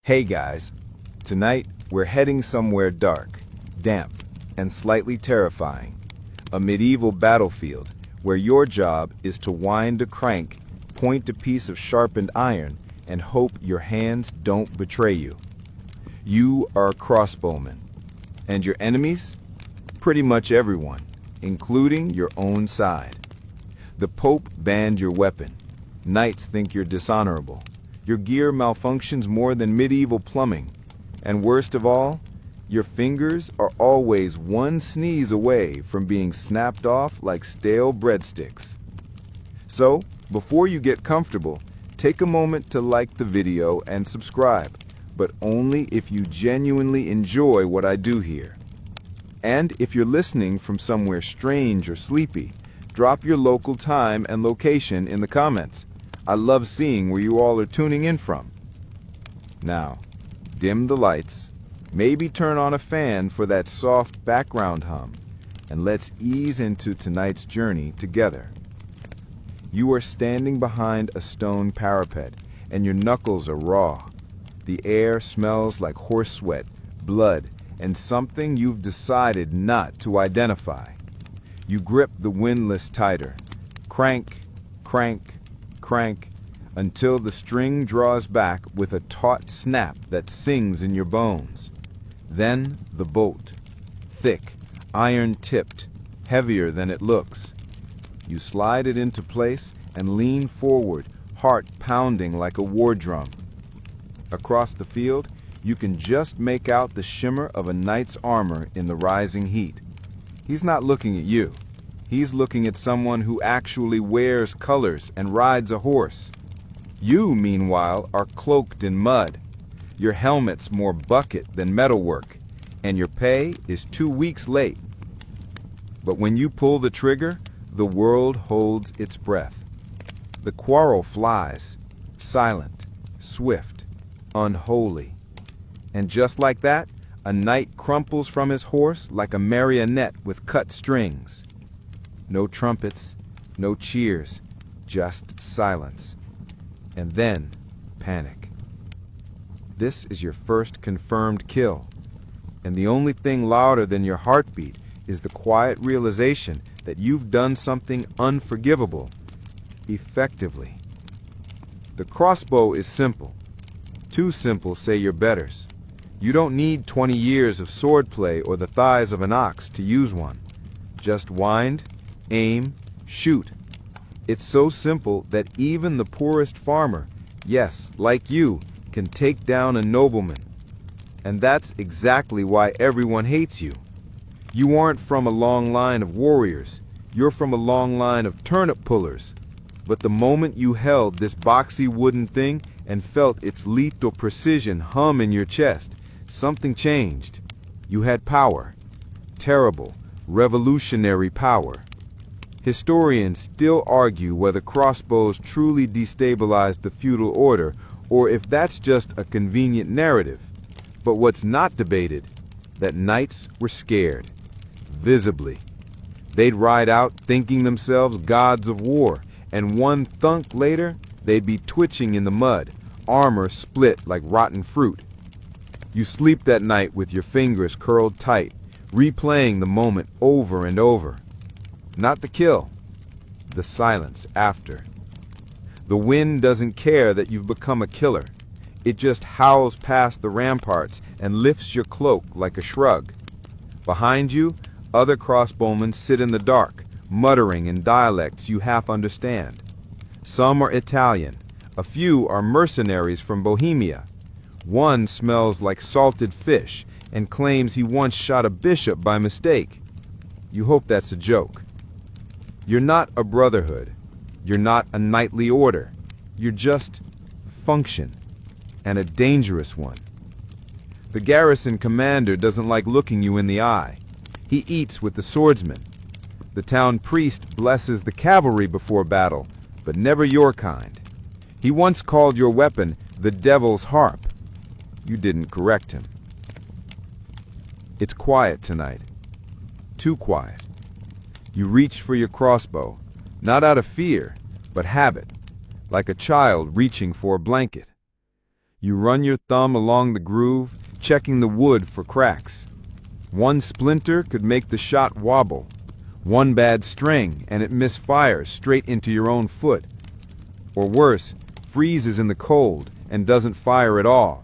Hey guys, tonight we're heading somewhere dark, damp, and slightly terrifying. A medieval battlefield where your job is to wind a crank, point a piece of sharpened iron, and hope your hands don't betray you. You are a crossbowman. And your enemies? Pretty much everyone, including your own side. The Pope banned your weapon. Knights think you're dishonorable. Your gear malfunctions more than medieval plumbing. And worst of all, your fingers are always one sneeze away from being snapped off like stale breadsticks. So, before you get comfortable, take a moment to like the video and subscribe, but only if you genuinely enjoy what I do here. And if you're listening from somewhere strange or sleepy, drop your local time and location in the comments. I love seeing where you all are tuning in from. Now, dim the lights, maybe turn on a fan for that soft background hum, and let's ease into tonight's journey together. You are standing behind a stone parapet, and your knuckles are raw. The air smells like horse sweat, blood, and something you've decided not to identify. You grip the windlass tighter. Crank, crank, crank, until the string draws back with a taut snap that sings in your bones. Then the bolt. Thick, iron-tipped, heavier than it looks. You slide it into place and lean forward, heart pounding like a war drum. Across the field, you can just make out the shimmer of a knight's armor in the rising heat. He's not looking at you. He's looking at someone who actually wears colors and rides a horse. You, meanwhile, are cloaked in mud. Your helmet's more bucket than metalwork, and your pay is 2 weeks late. But when you pull the trigger, the world holds its breath. The quarrel flies, silent, swift, unholy. And just like that, a knight crumples from his horse like a marionette with cut strings. No trumpets, no cheers, just silence. And then, panic. This is your first confirmed kill. And the only thing louder than your heartbeat is the quiet realization that you've done something unforgivable, effectively. The crossbow is simple. Too simple, say your betters. You don't need 20 years of swordplay or the thighs of an ox to use one. Just wind, aim, shoot. It's so simple that even the poorest farmer, yes, like you, can take down a nobleman. And that's exactly why everyone hates you. You aren't from a long line of warriors. You're from a long line of turnip pullers. But the moment you held this boxy wooden thing and felt its lethal precision hum in your chest, something changed. You had power. Terrible, revolutionary power. Historians still argue whether crossbows truly destabilized the feudal order or if that's just a convenient narrative. But what's not debated, that knights were scared. Visibly. They'd ride out thinking themselves gods of war, and one thunk later, they'd be twitching in the mud, armor split like rotten fruit. You sleep that night with your fingers curled tight, replaying the moment over and over. Not the kill, the silence after. The wind doesn't care that you've become a killer. It just howls past the ramparts and lifts your cloak like a shrug. Behind you, other crossbowmen sit in the dark, muttering in dialects you half understand. Some are Italian. A few are mercenaries from Bohemia. One smells like salted fish and claims he once shot a bishop by mistake. You hope that's a joke. You're not a brotherhood. You're not a knightly order. You're just function, and a dangerous one. The garrison commander doesn't like looking you in the eye. He eats with the swordsmen. The town priest blesses the cavalry before battle, but never your kind. He once called your weapon the devil's harp. You didn't correct him. It's quiet tonight. Too quiet. You reach for your crossbow, not out of fear, but habit, like a child reaching for a blanket. You run your thumb along the groove, checking the wood for cracks. One splinter could make the shot wobble. One bad string and it misfires straight into your own foot. Or worse, freezes in the cold and doesn't fire at all.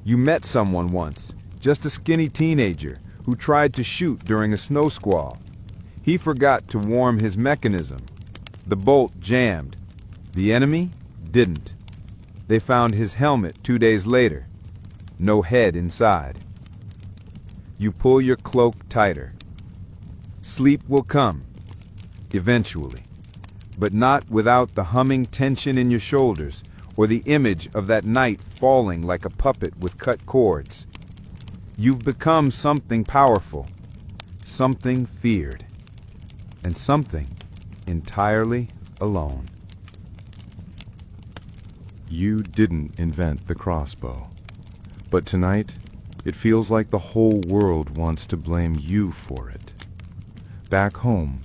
You met someone once, just a skinny teenager, who tried to shoot during a snow squall. He forgot to warm his mechanism. The bolt jammed. The enemy didn't. They found his helmet 2 days later. No head inside. You pull your cloak tighter. Sleep will come, eventually, but not without the humming tension in your shoulders or the image of that night falling like a puppet with cut cords. You've become something powerful, something feared, and something entirely alone. You didn't invent the crossbow, but tonight it feels like the whole world wants to blame you for it. Back home,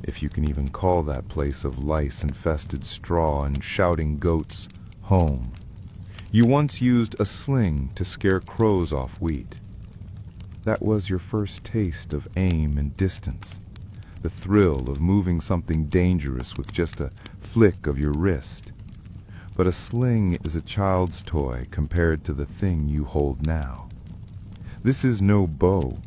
if you can even call that place of lice-infested straw and shouting goats home, you once used a sling to scare crows off wheat. That was your first taste of aim and distance, the thrill of moving something dangerous with just a flick of your wrist. But a sling is a child's toy compared to the thing you hold now. This is no bow,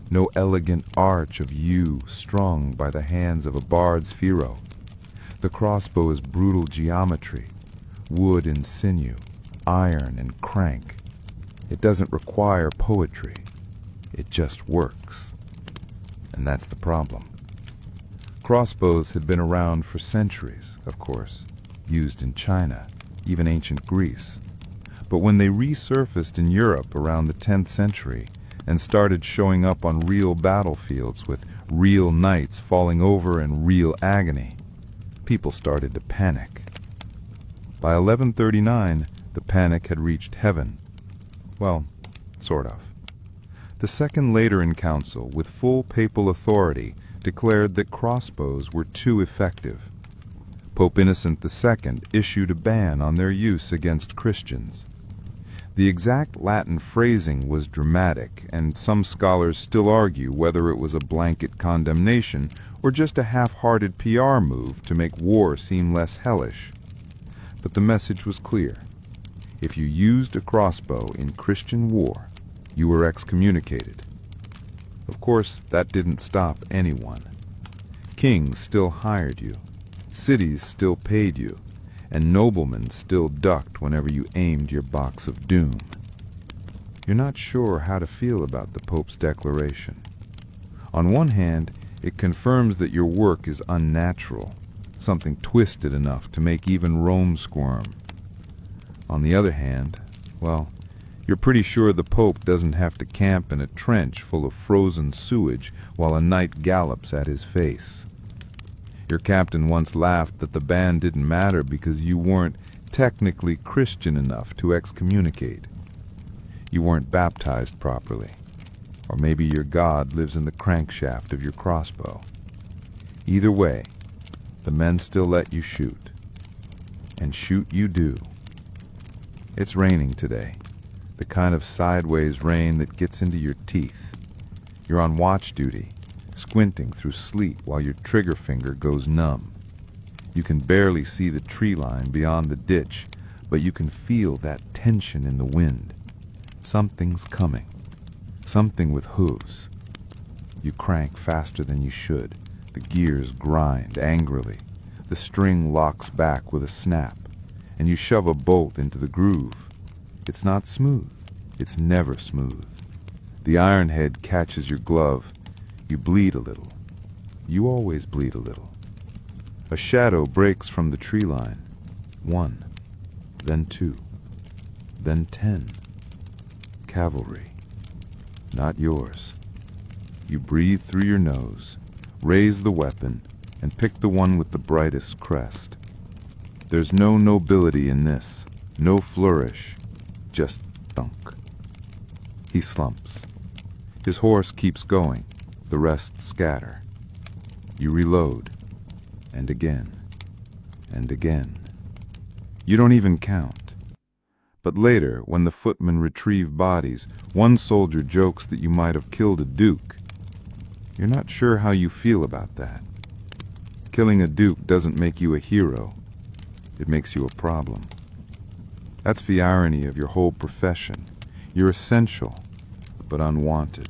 no elegant arch of yew strung by the hands of a bard's fero. The crossbow is brutal geometry, wood and sinew, iron and crank. It doesn't require poetry. It just works. And that's the problem. Crossbows had been around for centuries, of course, used in China, even ancient Greece. But when they resurfaced in Europe around the 10th century and started showing up on real battlefields with real knights falling over in real agony, people started to panic. By 1139, the panic had reached heaven. Well, sort of. The Second Lateran Council, with full papal authority, declared that crossbows were too effective. Pope Innocent II issued a ban on their use against Christians. The exact Latin phrasing was dramatic, and some scholars still argue whether it was a blanket condemnation or just a half-hearted PR move to make war seem less hellish. But the message was clear. If you used a crossbow in Christian war, you were excommunicated. Of course, that didn't stop anyone. Kings still hired you. Cities still paid you, and noblemen still ducked whenever you aimed your box of doom. You're not sure how to feel about the Pope's declaration. On one hand, it confirms that your work is unnatural, something twisted enough to make even Rome squirm. On the other hand, well, you're pretty sure the Pope doesn't have to camp in a trench full of frozen sewage while a knight gallops at his face. Your captain once laughed that the ban didn't matter because you weren't technically Christian enough to excommunicate. You weren't baptized properly. Or maybe your God lives in the crankshaft of your crossbow. Either way, the men still let you shoot. And shoot you do. It's raining today, the kind of sideways rain that gets into your teeth. You're on watch duty, squinting through sleet while your trigger finger goes numb. You can barely see the tree line beyond the ditch, but you can feel that tension in the wind. Something's coming. Something with hooves. You crank faster than you should. The gears grind angrily. The string locks back with a snap, and you shove a bolt into the groove. It's not smooth. It's never smooth. The iron head catches your glove. You bleed a little. You always bleed a little. A shadow breaks from the tree line. 1, then 2, then 10. Cavalry. Not yours. You breathe through your nose, raise the weapon, and pick the one with the brightest crest. There's no nobility in this, no flourish, just thunk. He slumps. His horse keeps going. The rest scatter. You reload, and again, and again. You don't even count. But later, when the footmen retrieve bodies, one soldier jokes that you might have killed a duke. You're not sure how you feel about that. Killing a duke doesn't make you a hero. It makes you a problem. That's the irony of your whole profession. You're essential, but unwanted.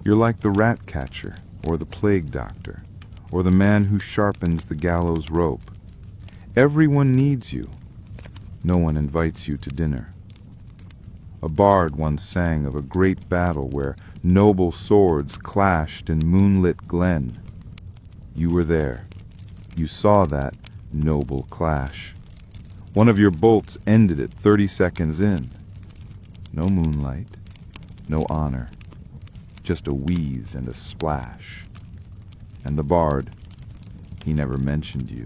You're like the rat catcher, or the plague doctor, or the man who sharpens the gallows rope. Everyone needs you. No one invites you to dinner. A bard once sang of a great battle where noble swords clashed in moonlit glen. You were there. You saw that noble clash. One of your bolts ended it 30 seconds in. No moonlight, no honor, just a wheeze and a splash. And the bard, he never mentioned you.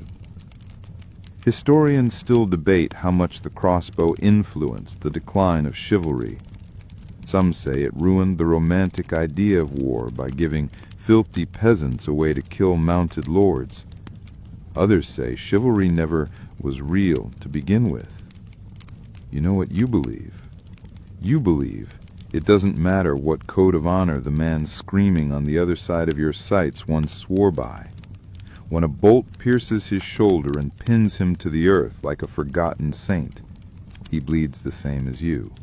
Historians still debate how much the crossbow influenced the decline of chivalry. Some say it ruined the romantic idea of war by giving filthy peasants a way to kill mounted lords. Others say chivalry never was real to begin with. You know what you believe? You believe it doesn't matter what code of honor the man screaming on the other side of your sights once swore by. When a bolt pierces his shoulder and pins him to the earth like a forgotten saint, he bleeds the same as you.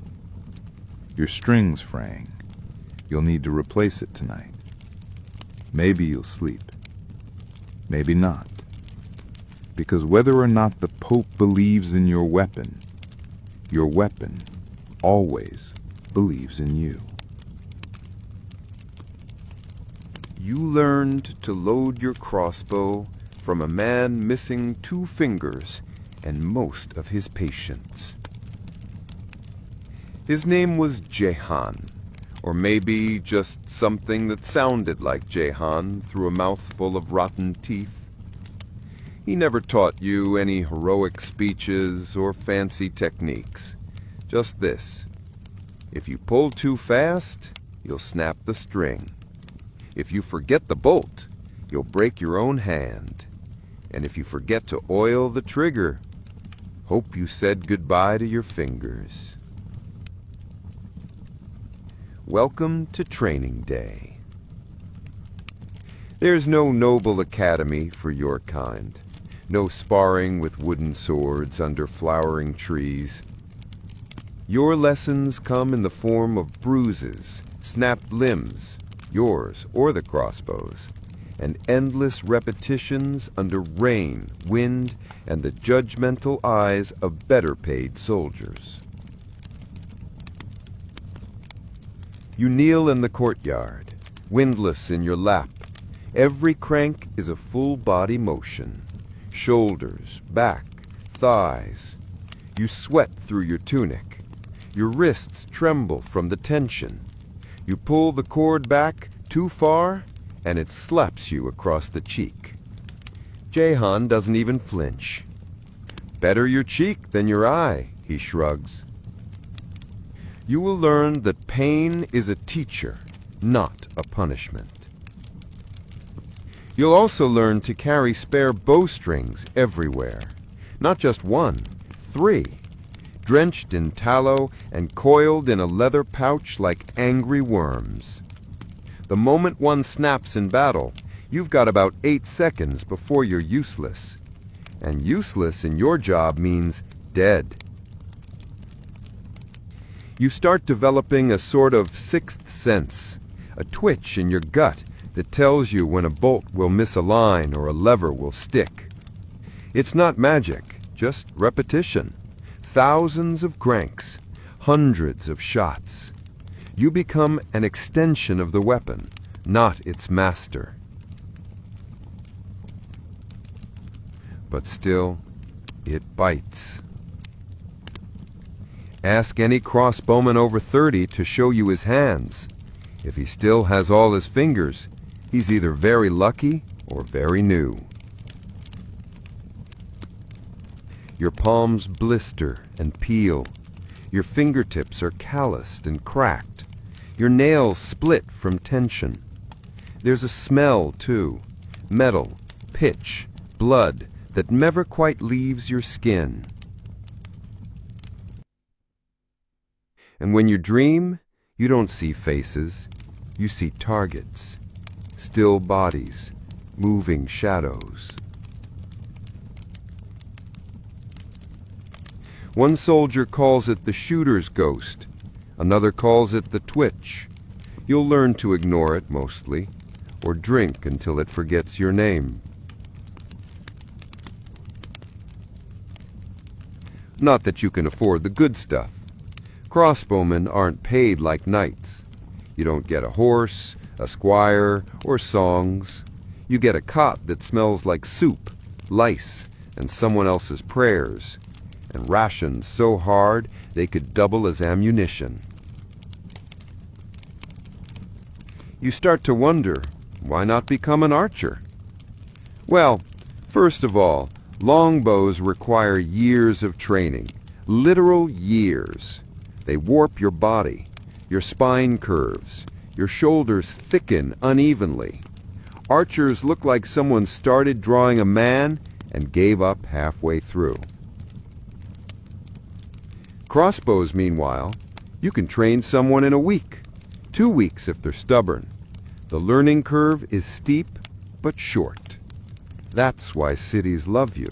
Your string's fraying. You'll need to replace it tonight. Maybe you'll sleep. Maybe not. Because whether or not the Pope believes in your weapon always believes in you. You learned to load your crossbow from a man missing 2 fingers and most of his patience. His name was Jehan, or maybe just something that sounded like Jehan through a mouthful of rotten teeth. He never taught you any heroic speeches or fancy techniques. Just this: if you pull too fast, you'll snap the string. If you forget the bolt, you'll break your own hand. And if you forget to oil the trigger, hope you said goodbye to your fingers. Welcome to training day. There's no noble academy for your kind. No sparring with wooden swords under flowering trees. Your lessons come in the form of bruises, snapped limbs, yours or the crossbow's, and endless repetitions under rain, wind, and the judgmental eyes of better-paid soldiers. You kneel in the courtyard, windlass in your lap. Every crank is a full-body motion. Shoulders, back, thighs. You sweat through your tunic. Your wrists tremble from the tension. You pull the cord back too far, and it slaps you across the cheek. Jehan doesn't even flinch. Better your cheek than your eye, he shrugs. You will learn that pain is a teacher, not a punishment. You'll also learn to carry spare bowstrings everywhere. Not just 1, 3. Drenched in tallow and coiled in a leather pouch like angry worms. The moment one snaps in battle, you've got about 8 seconds before you're useless. And useless in your job means dead. You start developing a sort of 6th sense, a twitch in your gut that tells you when a bolt will miss a line or a lever will stick. It's not magic, just repetition. Thousands of cranks, hundreds of shots. You become an extension of the weapon, not its master. But still, it bites. Ask any crossbowman over 30 to show you his hands. If he still has all his fingers, he's either very lucky or very new. Your palms blister and peel. Your fingertips are calloused and cracked. Your nails split from tension. There's a smell, too. Metal, pitch, blood that never quite leaves your skin. And when you dream, you don't see faces, you see targets, still bodies, moving shadows. One soldier calls it the shooter's ghost, another calls it the twitch. You'll learn to ignore it mostly, or drink until it forgets your name. Not that you can afford the good stuff. Crossbowmen aren't paid like knights. You don't get a horse, a squire, or songs. You get a cot that smells like soup, lice, and someone else's prayers, and rations so hard they could double as ammunition. You start to wonder, why not become an archer? Well, first of all, longbows require years of training, literal years. They warp your body, your spine curves, your shoulders thicken unevenly. Archers look like someone started drawing a man and gave up halfway through. Crossbows, meanwhile, you can train someone in a week, 2 weeks if they're stubborn. The learning curve is steep but short. That's why cities love you.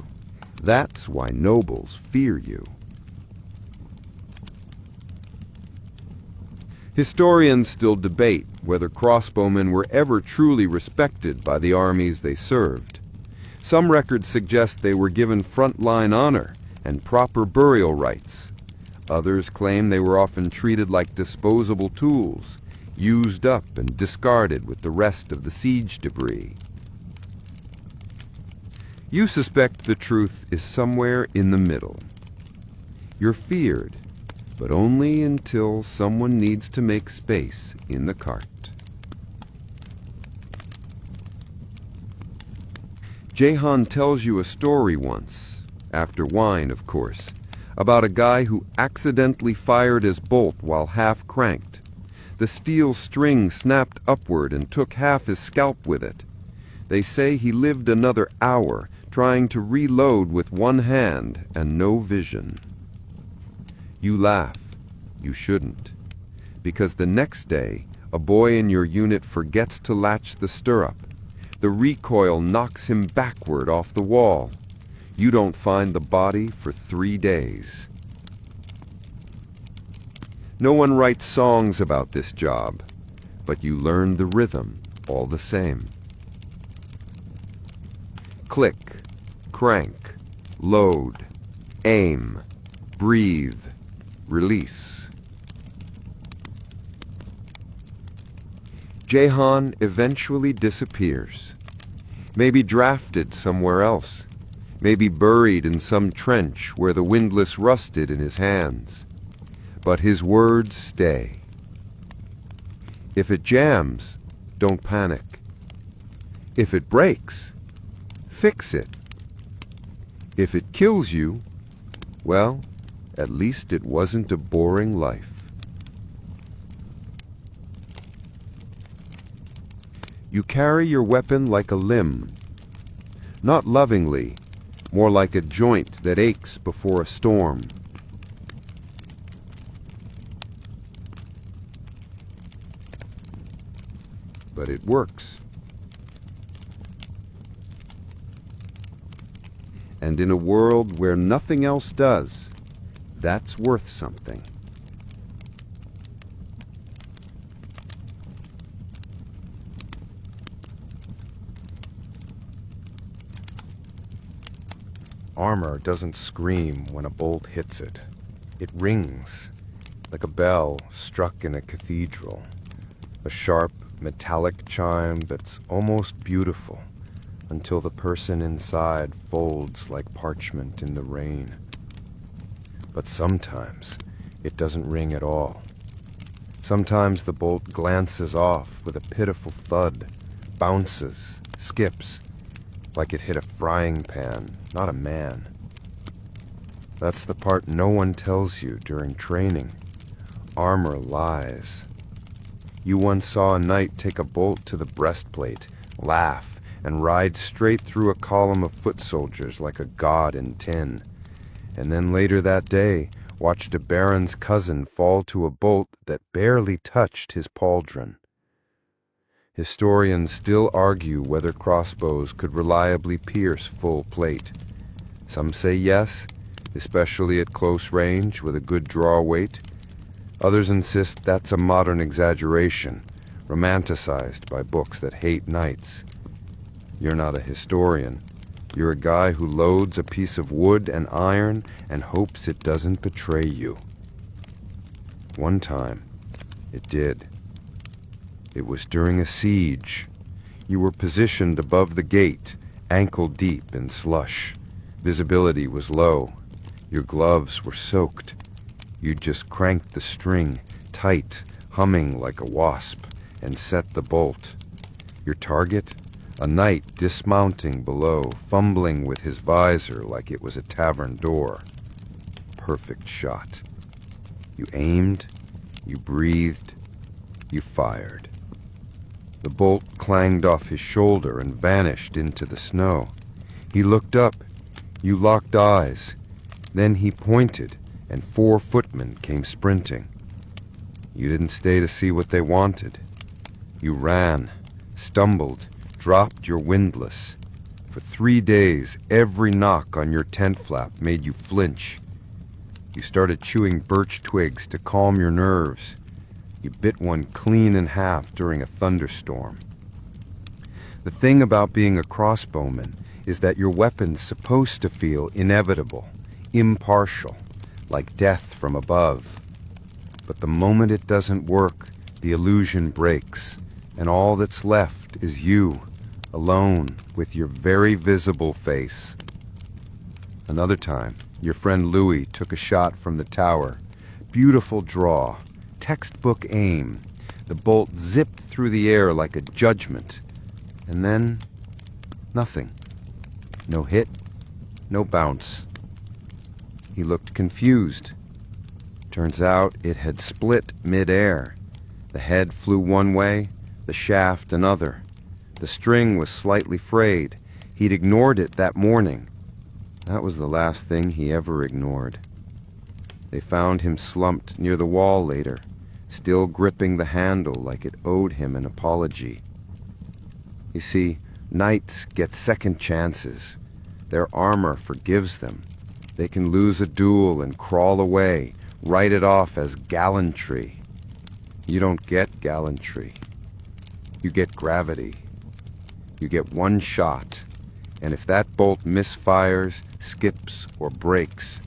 That's why nobles fear you. Historians still debate whether crossbowmen were ever truly respected by the armies they served. Some records suggest they were given frontline honor and proper burial rites. Others claim they were often treated like disposable tools, used up and discarded with the rest of the siege debris. You suspect the truth is somewhere in the middle. You're feared, but only until someone needs to make space in the cart. Jehan tells you a story once, after wine of course, about a guy who accidentally fired his bolt while half cranked. The steel string snapped upward and took half his scalp with it. They say he lived another hour trying to reload with one hand and no vision. You laugh. You shouldn't. Because the next day, a boy in your unit forgets to latch the stirrup. The recoil knocks him backward off the wall. You don't find the body for 3 days. No one writes songs about this job, but you learn the rhythm all the same. Click, crank, load, aim, breathe, release. Jehan eventually disappears. Maybe drafted somewhere else. Maybe buried in some trench where the windlass rusted in his hands. But his words stay. If it jams, don't panic. If it breaks, fix it. If it kills you, well, at least it wasn't a boring life. You carry your weapon like a limb. Not lovingly, more like a joint that aches before a storm. But it works. And in a world where nothing else does, that's worth something. Armor doesn't scream when a bolt hits it. It rings, like a bell struck in a cathedral. A sharp, metallic chime that's almost beautiful, until the person inside folds like parchment in the rain. But sometimes it doesn't ring at all. Sometimes the bolt glances off with a pitiful thud, bounces, skips, like it hit a frying pan, not a man. That's the part no one tells you during training. Armor lies. You once saw a knight take a bolt to the breastplate, laugh, and ride straight through a column of foot soldiers like a god in tin. And then later that day, watched a baron's cousin fall to a bolt that barely touched his pauldron. Historians still argue whether crossbows could reliably pierce full plate. Some say yes, especially at close range with a good draw weight. Others insist that's a modern exaggeration, romanticized by books that hate knights. You're not a historian. You're a guy who loads a piece of wood and iron and hopes it doesn't betray you. One time, it did. It was during a siege. You were positioned above the gate, ankle deep in slush. Visibility was low. Your gloves were soaked. You just cranked the string, tight, humming like a wasp, and set the bolt. Your target? A knight dismounting below, fumbling with his visor like it was a tavern door. Perfect shot. You aimed, you breathed, you fired. The bolt clanged off his shoulder and vanished into the snow. He looked up. You locked eyes. Then he pointed, and 4 footmen came sprinting. You didn't stay to see what they wanted. You ran, stumbled, dropped your windlass. For 3 days, every knock on your tent flap made you flinch. You started chewing birch twigs to calm your nerves. You bit one clean in half during a thunderstorm. The thing about being a crossbowman is that your weapon's supposed to feel inevitable, impartial, like death from above. But the moment it doesn't work, the illusion breaks, and all that's left is you, alone with your very visible face. Another time, your friend Louis took a shot from the tower. Beautiful draw, textbook aim. The bolt zipped through the air like a judgment. And then, nothing. No hit, no bounce. He looked confused. Turns out it had split mid-air. The head flew one way, the shaft another. The string was slightly frayed. He'd ignored it that morning. That was the last thing he ever ignored. They found him slumped near the wall later, still gripping the handle like it owed him an apology. You see, knights get second chances. Their armor forgives them. They can lose a duel and crawl away, write it off as gallantry. You don't get gallantry. You get gravity. You get one shot, and if that bolt misfires, skips, or breaks,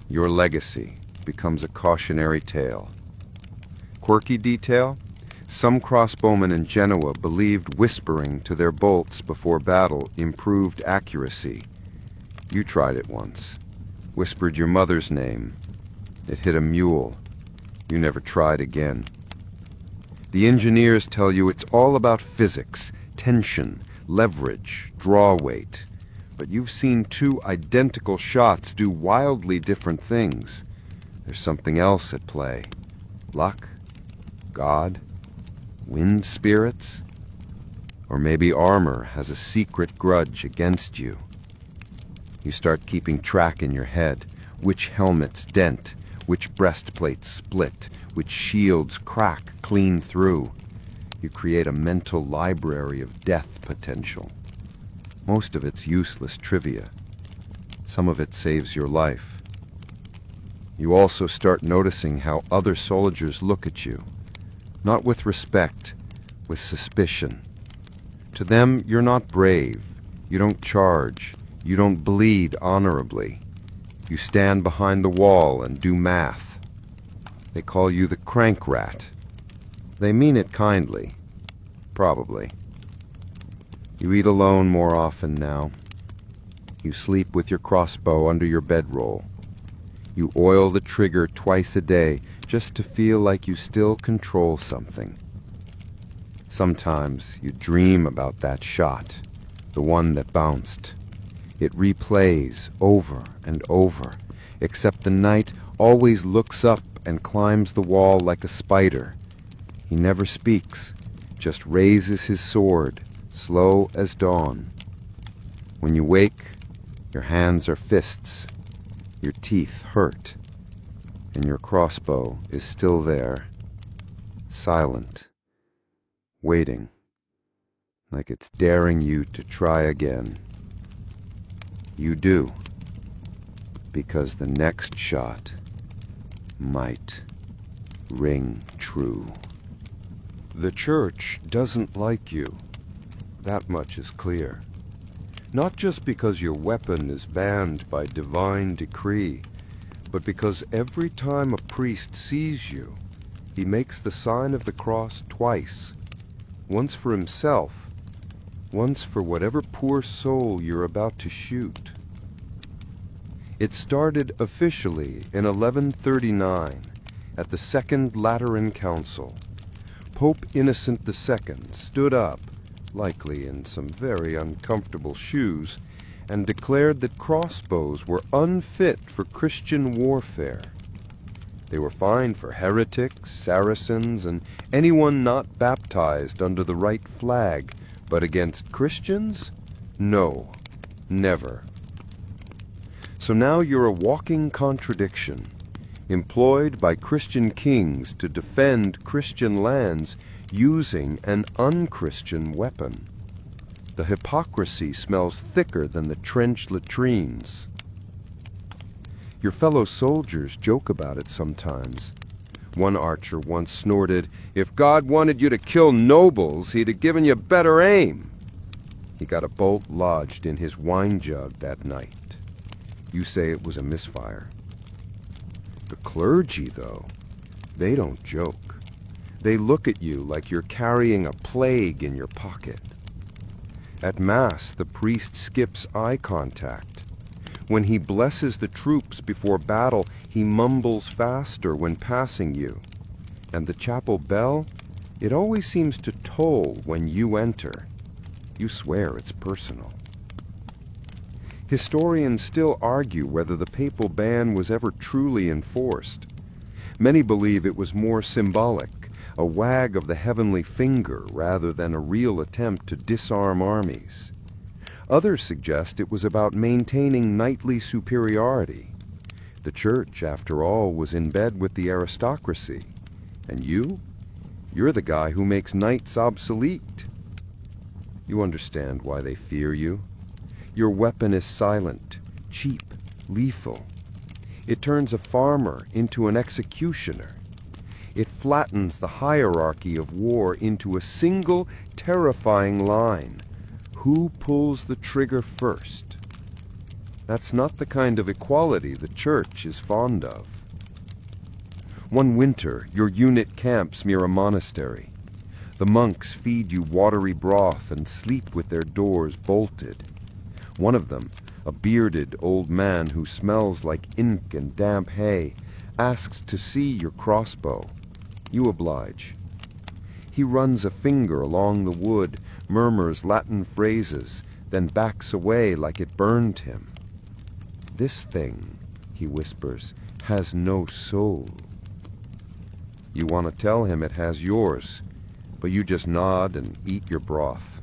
your legacy becomes a cautionary tale. Quirky detail? Some crossbowmen in Genoa believed whispering to their bolts before battle improved accuracy. You tried it once. Whispered your mother's name. It hit a mule. You never tried again. The engineers tell you it's all about physics, tension, leverage, draw weight. But you've seen 2 identical shots do wildly different things. There's something else at play. Luck? God? Wind spirits? Or maybe armor has a secret grudge against you. You start keeping track in your head. Which helmets dent, which breastplates split, which shields crack clean through. You create a mental library of death potential. Most of it's useless trivia. Some of it saves your life. You also start noticing how other soldiers look at you. Not with respect, with suspicion. To them, you're not brave. You don't charge. You don't bleed honorably. You stand behind the wall and do math. They call you the crank rat. They mean it kindly. Probably. You eat alone more often now. You sleep with your crossbow under your bedroll. You oil the trigger twice a day just to feel like you still control something. Sometimes you dream about that shot, the one that bounced. It replays over and over, except the knight always looks up and climbs the wall like a spider. He never speaks, just raises his sword, slow as dawn. When you wake, your hands are fists. Your teeth hurt. And your crossbow is still there, silent, waiting, like it's daring you to try again. You do, because the next shot might ring true. The church doesn't like you. That much is clear. Not just because your weapon is banned by divine decree, but because every time a priest sees you, he makes the sign of the cross twice, once for himself, once for whatever poor soul you're about to shoot. It started officially in 1139 at the Second Lateran Council. Pope Innocent II stood up, likely in some very uncomfortable shoes, and declared that crossbows were unfit for Christian warfare. They were fine for heretics, Saracens, and anyone not baptized under the right flag, but against Christians? No, never. So now you're a walking contradiction, employed by Christian kings to defend Christian lands using an unchristian weapon. The hypocrisy smells thicker than the trench latrines. Your fellow soldiers joke about it sometimes. One archer once snorted, "If God wanted you to kill nobles, he'd have given you better aim." He got a bolt lodged in his wine jug that night. You say it was a misfire. The clergy, though, they don't joke. They look at you like you're carrying a plague in your pocket. At Mass, the priest skips eye contact. When he blesses the troops before battle, he mumbles faster when passing you. And the chapel bell, it always seems to toll when you enter. You swear it's personal. Historians still argue whether the papal ban was ever truly enforced. Many believe it was more symbolic, a wag of the heavenly finger rather than a real attempt to disarm armies. Others suggest it was about maintaining knightly superiority. The church, after all, was in bed with the aristocracy. And you're the guy who makes knights obsolete. You understand why they fear you. Your weapon is silent, cheap, lethal. It turns a farmer into an executioner. It flattens the hierarchy of war into a single, terrifying line. Who pulls the trigger first? That's not the kind of equality the church is fond of. One winter, your unit camps near a monastery. The monks feed you watery broth and sleep with their doors bolted. One of them, a bearded old man who smells like ink and damp hay, asks to see your crossbow. You oblige. He runs a finger along the wood, murmurs Latin phrases, then backs away like it burned him. "This thing," he whispers, "has no soul." You want to tell him it has yours, but you just nod and eat your broth.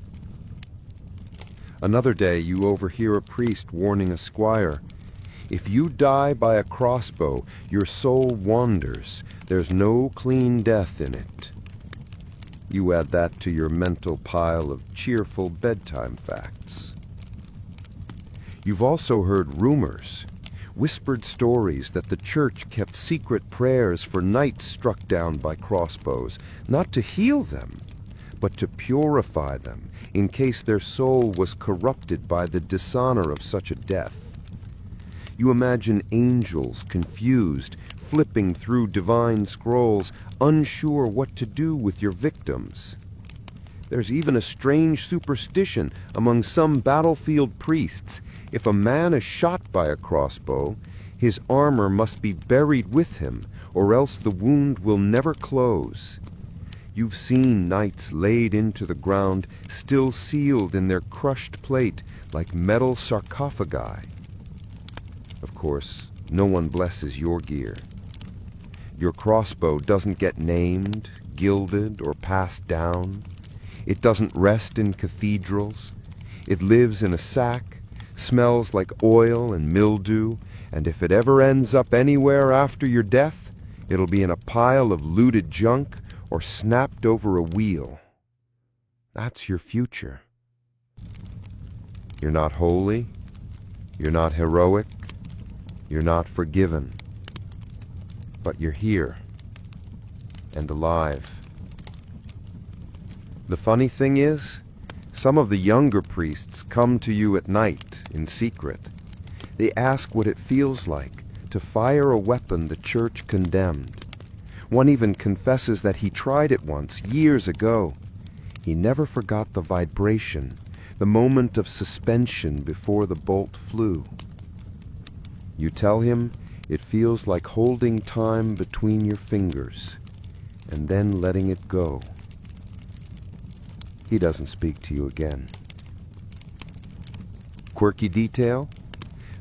Another day you overhear a priest warning a squire, "If you die by a crossbow, your soul wanders. There's no clean death in it." You add that to your mental pile of cheerful bedtime facts. You've also heard rumors, whispered stories that the church kept secret prayers for knights struck down by crossbows, not to heal them, but to purify them in case their soul was corrupted by the dishonor of such a death. You imagine angels confused, flipping through divine scrolls, unsure what to do with your victims. There's even a strange superstition among some battlefield priests. If a man is shot by a crossbow, his armor must be buried with him, or else the wound will never close. You've seen knights laid into the ground, still sealed in their crushed plate like metal sarcophagi. Of course, no one blesses your gear. Your crossbow doesn't get named, gilded, or passed down. It doesn't rest in cathedrals. It lives in a sack, smells like oil and mildew, and if it ever ends up anywhere after your death, it'll be in a pile of looted junk or snapped over a wheel. That's your future. You're not holy, you're not heroic, you're not forgiven, but you're here and alive. The funny thing is, some of the younger priests come to you at night in secret. They ask what it feels like to fire a weapon the church condemned. One even confesses that he tried it once, years ago. He never forgot the vibration, the moment of suspension before the bolt flew. You tell him it feels like holding time between your fingers and then letting it go. He doesn't speak to you again. Quirky detail?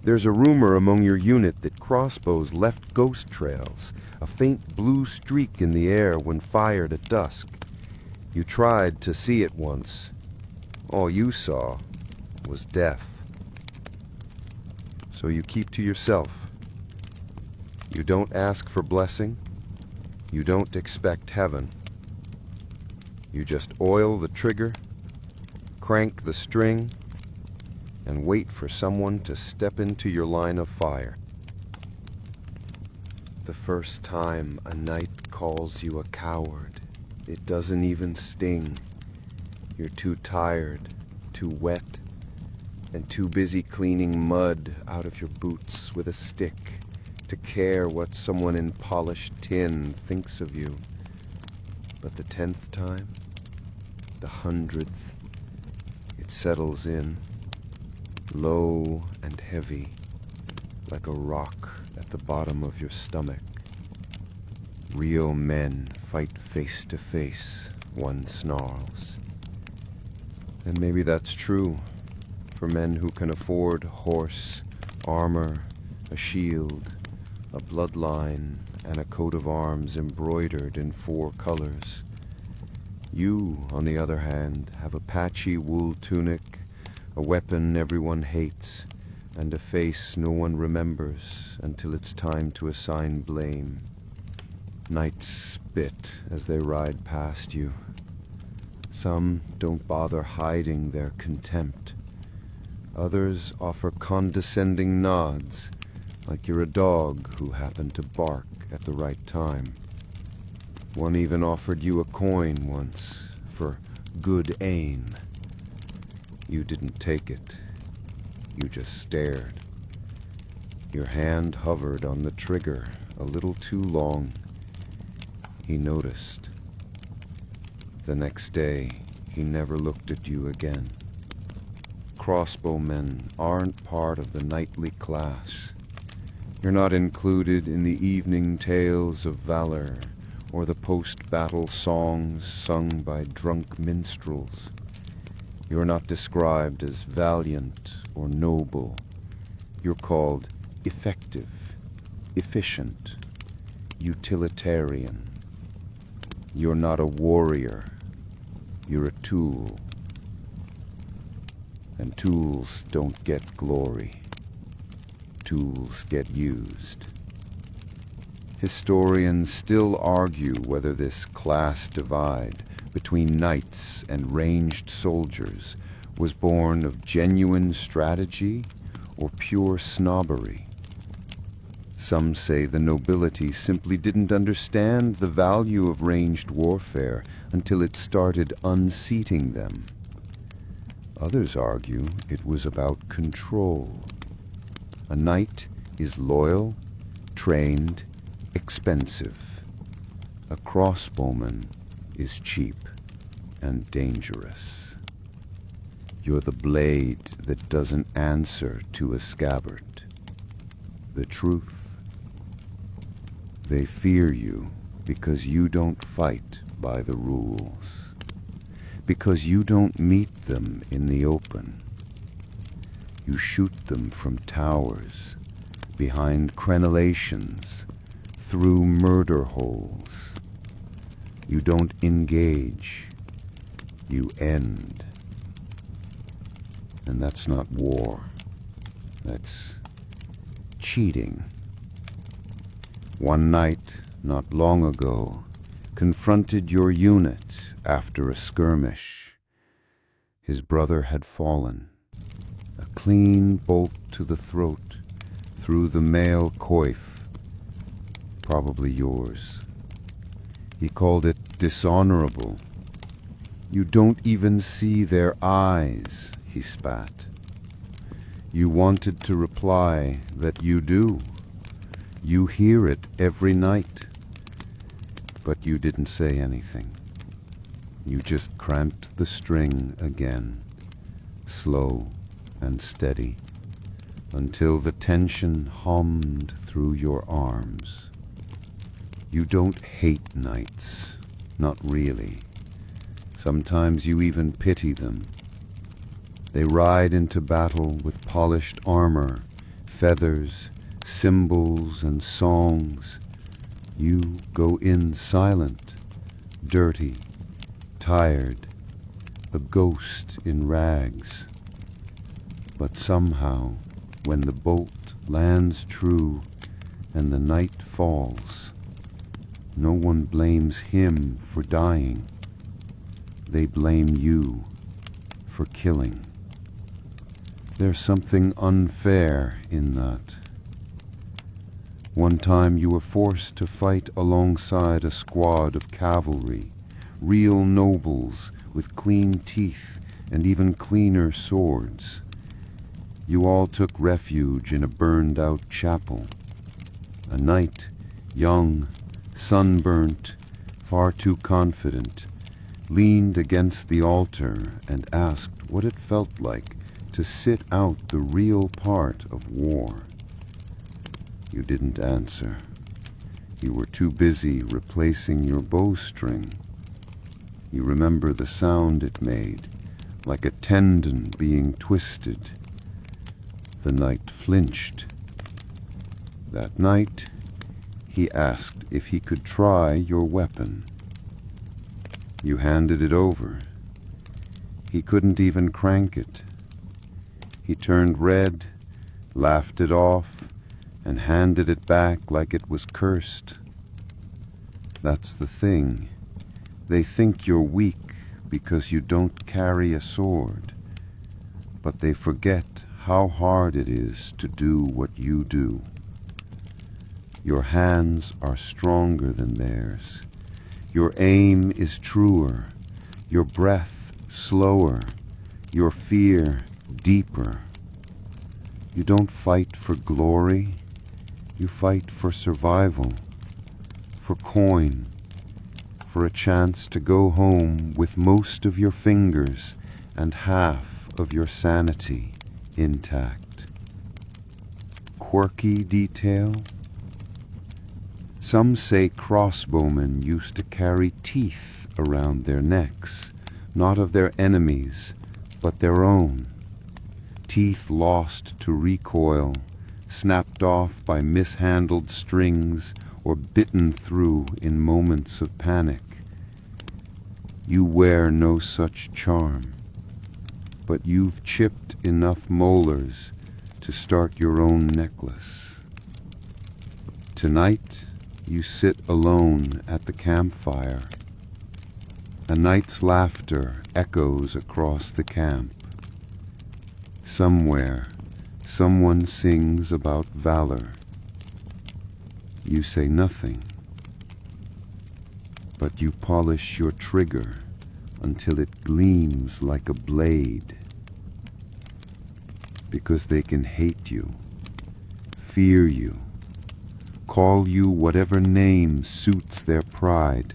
There's a rumor among your unit that crossbows left ghost trails, a faint blue streak in the air when fired at dusk. You tried to see it once. All you saw was death. So you keep to yourself. You don't ask for blessing. You don't expect heaven. You just oil the trigger, crank the string, and wait for someone to step into your line of fire. The first time a night calls you a coward, it doesn't even sting. You're too tired, too wet, and too busy cleaning mud out of your boots with a stick to care what someone in polished tin thinks of you. But the 10th time, the 100th, it settles in, low and heavy, like a rock at the bottom of your stomach. Real men fight face to face, one snarls. And maybe that's true for men who can afford horse, armor, a shield, a bloodline, and a coat of arms embroidered in 4 colors. You, on the other hand, have a patchy wool tunic, a weapon everyone hates, and a face no one remembers until it's time to assign blame. Nights spit as they ride past you. Some don't bother hiding their contempt. Others offer condescending nods, like you're a dog who happened to bark at the right time. One even offered you a coin once for good aim. You didn't take it. You just stared. Your hand hovered on the trigger a little too long. He noticed. The next day, he never looked at you again. Crossbowmen aren't part of the nightly class. You're not included in the evening tales of valor or the post-battle songs sung by drunk minstrels. You're not described as valiant or noble. You're called effective, efficient, utilitarian. You're not a warrior. You're a tool. And tools don't get glory. Tools get used. Historians still argue whether this class divide between knights and ranged soldiers was born of genuine strategy or pure snobbery. Some say the nobility simply didn't understand the value of ranged warfare until it started unseating them. Others argue it was about control. A knight is loyal, trained, expensive. A crossbowman is cheap and dangerous. You're the blade that doesn't answer to a scabbard. The truth. They fear you because you don't fight by the rules. Because you don't meet them in the open. You shoot them from towers, behind crenellations, through murder holes. You don't engage. You end. And that's not war. That's cheating. One night, not long ago, confronted your unit after a skirmish. His brother had fallen. A clean bolt to the throat, through the male coif, probably yours. He called it dishonorable. You don't even see their eyes, he spat. You wanted to reply that you do. You hear it every night. But you didn't say anything. You just cramped the string again, slow and steady, until the tension hummed through your arms. You don't hate knights, not really. Sometimes you even pity them. They ride into battle with polished armor, feathers, cymbals, and songs. You go in silent, dirty, tired, a ghost in rags. But somehow, when the bolt lands true and the night falls, no one blames him for dying. They blame you for killing. There's something unfair in that. One time you were forced to fight alongside a squad of cavalry, real nobles with clean teeth and even cleaner swords. You all took refuge in a burned-out chapel. A knight, young, sunburnt, far too confident, leaned against the altar and asked what it felt like to sit out the real part of war. You didn't answer. You were too busy replacing your bowstring. You remember the sound it made, like a tendon being twisted. The knight flinched. That night, he asked if he could try your weapon. You handed it over. He couldn't even crank it. He turned red, laughed it off, and handed it back like it was cursed. That's the thing. They think you're weak because you don't carry a sword, but they forget how hard it is to do what you do. Your hands are stronger than theirs. Your aim is truer, your breath slower, your fear deeper. You don't fight for glory, you fight for survival, for coin, for a chance to go home with most of your fingers and half of your sanity intact. Quirky detail? Some say crossbowmen used to carry teeth around their necks, not of their enemies, but their own. Teeth lost to recoil, snapped off by mishandled strings, or bitten through in moments of panic. You wear no such charm, but you've chipped enough molars to start your own necklace. Tonight, you sit alone at the campfire. A night's laughter echoes across the camp. Somewhere, someone sings about valor. You say nothing, but you polish your trigger until it gleams like a blade. Because they can hate you, fear you, call you whatever name suits their pride.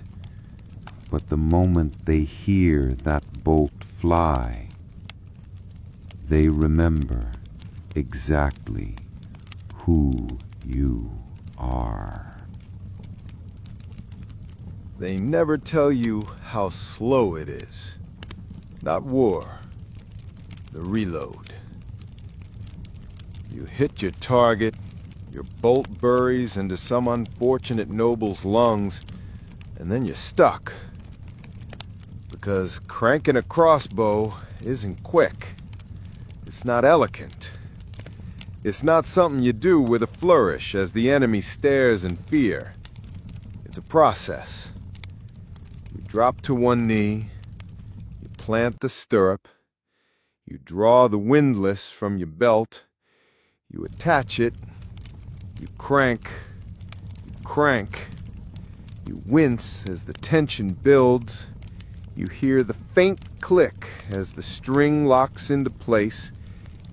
But the moment they hear that bolt fly, they remember exactly who you are. They never tell you how slow it is. Not war, the reload. You hit your target, your bolt buries into some unfortunate noble's lungs, and then you're stuck. Because cranking a crossbow isn't quick. It's not elegant. It's not something you do with a flourish as the enemy stares in fear. It's a process. You drop to one knee, you plant the stirrup, you draw the windlass from your belt, you attach it, you crank, you wince as the tension builds, you hear the faint click as the string locks into place,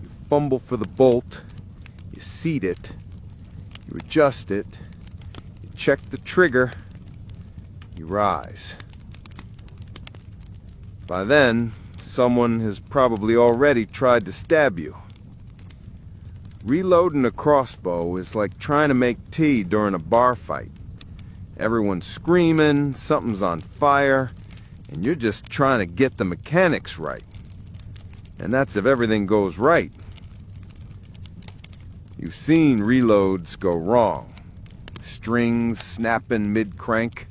you fumble for the bolt, you seat it, you adjust it, you check the trigger, you rise. By then, someone has probably already tried to stab you. Reloading a crossbow is like trying to make tea during a bar fight. Everyone's screaming, something's on fire, and you're just trying to get the mechanics right. And that's if everything goes right. You've seen reloads go wrong. Strings snapping mid-crank,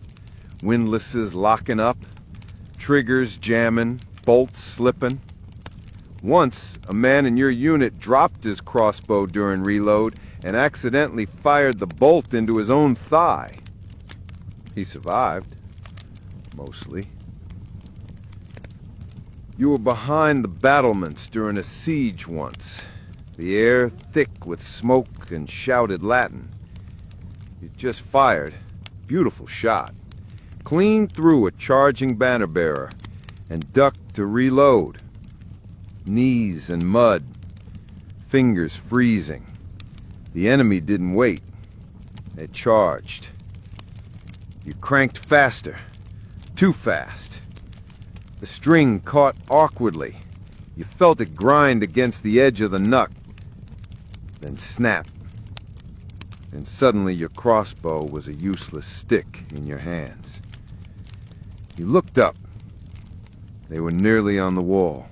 windlasses locking up, triggers jamming, bolts slipping. Once, a man in your unit dropped his crossbow during reload and accidentally fired the bolt into his own thigh. He survived. Mostly. You were behind the battlements during a siege once, the air thick with smoke and shouted Latin. You just fired. Beautiful shot. Clean through a charging banner bearer and ducked to reload. Knees in mud, fingers freezing. The enemy didn't wait. They charged. You cranked faster, too fast. The string caught awkwardly. You felt it grind against the edge of the knuck, then snap. And suddenly your crossbow was a useless stick in your hands. You looked up. They were nearly on the wall.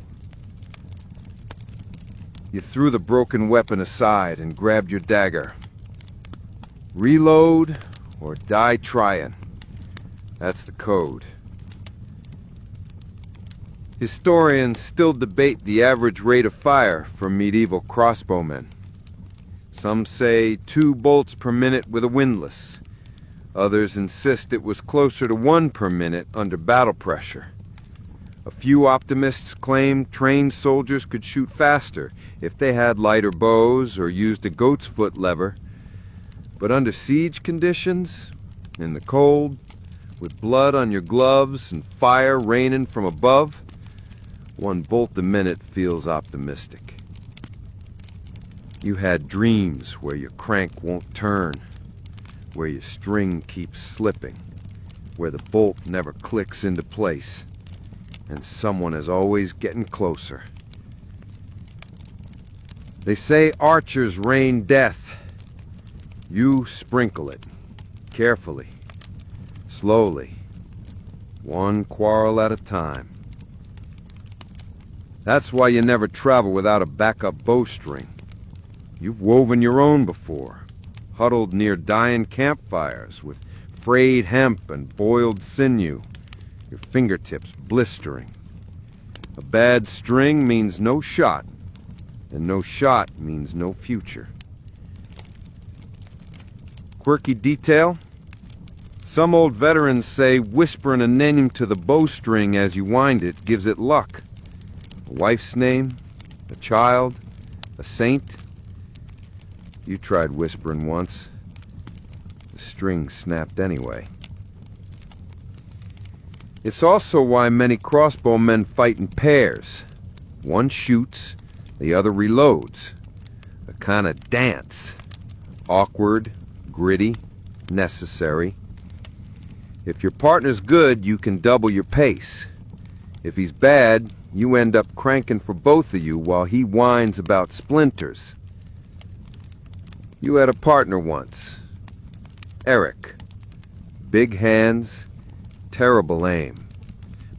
You threw the broken weapon aside and grabbed your dagger. Reload or die trying. That's the code. Historians still debate the average rate of fire for medieval crossbowmen. Some say 2 bolts per minute with a windlass. Others insist it was closer to 1 per minute under battle pressure. A few optimists claim trained soldiers could shoot faster if they had lighter bows or used a goat's foot lever. But under siege conditions, in the cold, with blood on your gloves and fire raining from above, 1 bolt a minute feels optimistic. You had dreams where your crank won't turn, where your string keeps slipping, where the bolt never clicks into place, and someone is always getting closer. They say archers rain death. You sprinkle it, carefully, slowly, 1 quarrel at a time. That's why you never travel without a backup bowstring. You've woven your own before, huddled near dying campfires with frayed hemp and boiled sinew, your fingertips blistering. A bad string means no shot, and no shot means no future. Quirky detail? Some old veterans say whispering a name to the bowstring as you wind it gives it luck. A wife's name, a child, a saint. You tried whispering once. The string snapped anyway. It's also why many crossbowmen fight in pairs. One shoots, the other reloads. A kind of dance. Awkward, gritty, necessary. If your partner's good, you can double your pace. If he's bad, you end up cranking for both of you while he whines about splinters. You had a partner once. Eric. Big hands, terrible aim.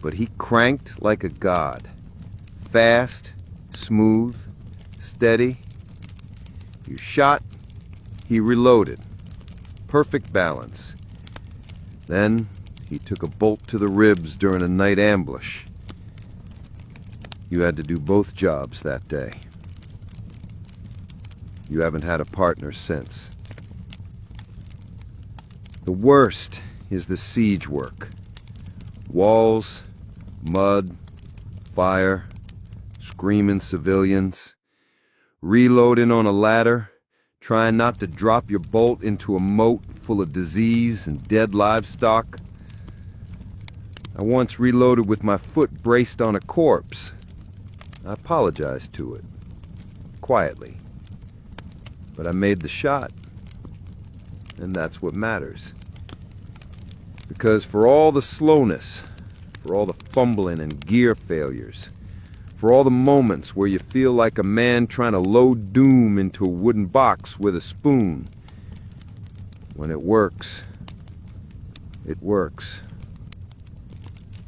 But he cranked like a god. Fast, smooth, steady. You shot, he reloaded. Perfect balance. Then he took a bolt to the ribs during a night ambush. You had to do both jobs that day. You haven't had a partner since. The worst is the siege work. Walls, mud, fire, screaming civilians, reloading on a ladder, trying not to drop your bolt into a moat full of disease and dead livestock. I once reloaded with my foot braced on a corpse. I apologized to it, quietly. But I made the shot, and that's what matters. Because for all the slowness, for all the fumbling and gear failures, for all the moments where you feel like a man trying to load doom into a wooden box with a spoon, when it works, it works.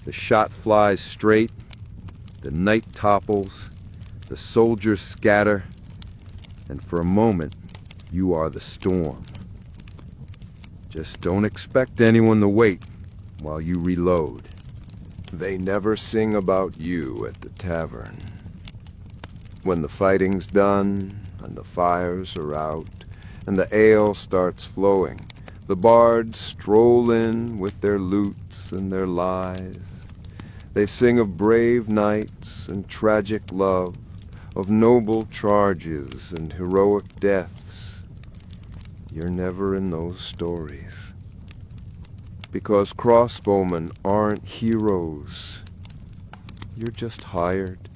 The shot flies straight, the night topples, the soldiers scatter, and for a moment, you are the storm. Just don't expect anyone to wait while you reload. They never sing about you at the tavern. When the fighting's done, and the fires are out, and the ale starts flowing, the bards stroll in with their lutes and their lies. They sing of brave knights and tragic love, of noble charges and heroic deaths. You're never in those stories. Because crossbowmen aren't heroes. You're just hired.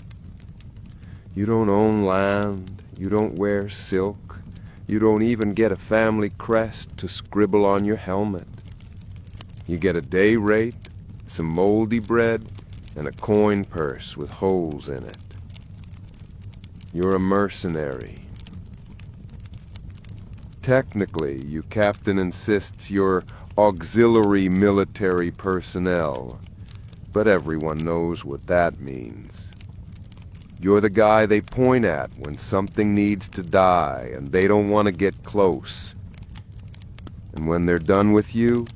You don't own land, you don't wear silk, you don't even get a family crest to scribble on your helmet. You get a day rate, some moldy bread, and a coin purse with holes in it. You're a mercenary. Technically, your captain insists you're auxiliary military personnel, but everyone knows what that means. You're the guy they point at when something needs to die and they don't want to get close. And when they're done with you,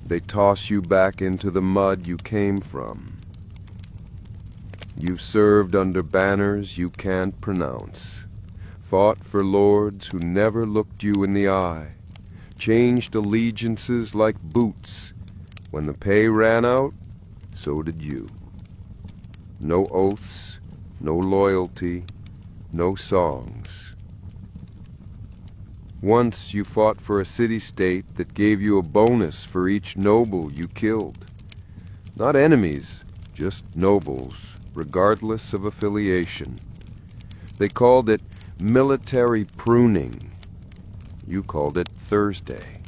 they toss you back into the mud you came from. You've served under banners you can't pronounce, fought for lords who never looked you in the eye, changed allegiances like boots. When the pay ran out, so did you. No oaths, no loyalty, no songs. Once you fought for a city-state that gave you a bonus for each noble you killed. Not enemies, just nobles, regardless of affiliation. They called it military pruning. You called it Thursday.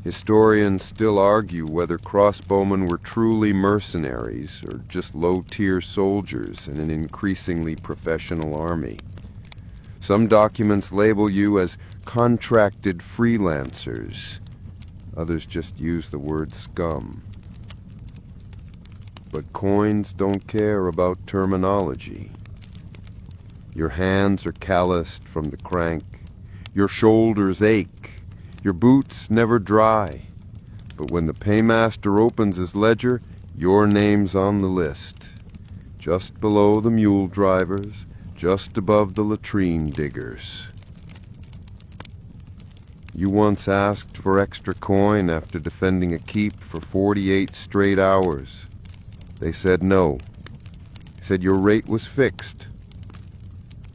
Historians still argue whether crossbowmen were truly mercenaries or just low-tier soldiers in an increasingly professional army. Some documents label you as contracted freelancers. Others just use the word scum. But coins don't care about terminology. Your hands are calloused from the crank. Your shoulders ache. Your boots never dry. But when the paymaster opens his ledger, your name's on the list. Just below the mule drivers, just above the latrine diggers. You once asked for extra coin after defending a keep for 48 straight hours. They said no. Said your rate was fixed.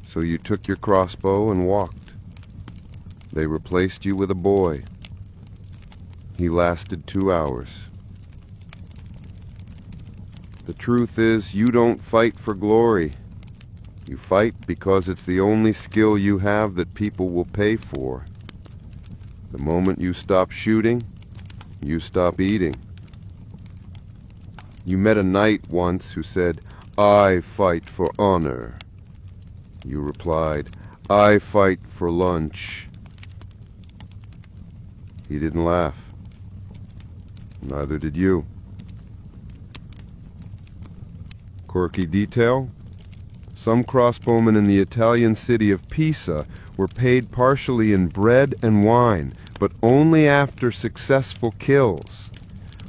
So you took your crossbow and walked. They replaced you with a boy. He lasted 2 hours. The truth is, you don't fight for glory. You fight because it's the only skill you have that people will pay for. The moment you stop shooting, you stop eating. You met a knight once who said, "I fight for honor." You replied, "I fight for lunch." He didn't laugh. Neither did you. Quirky detail? Some crossbowmen in the Italian city of Pisa were paid partially in bread and wine, but only after successful kills.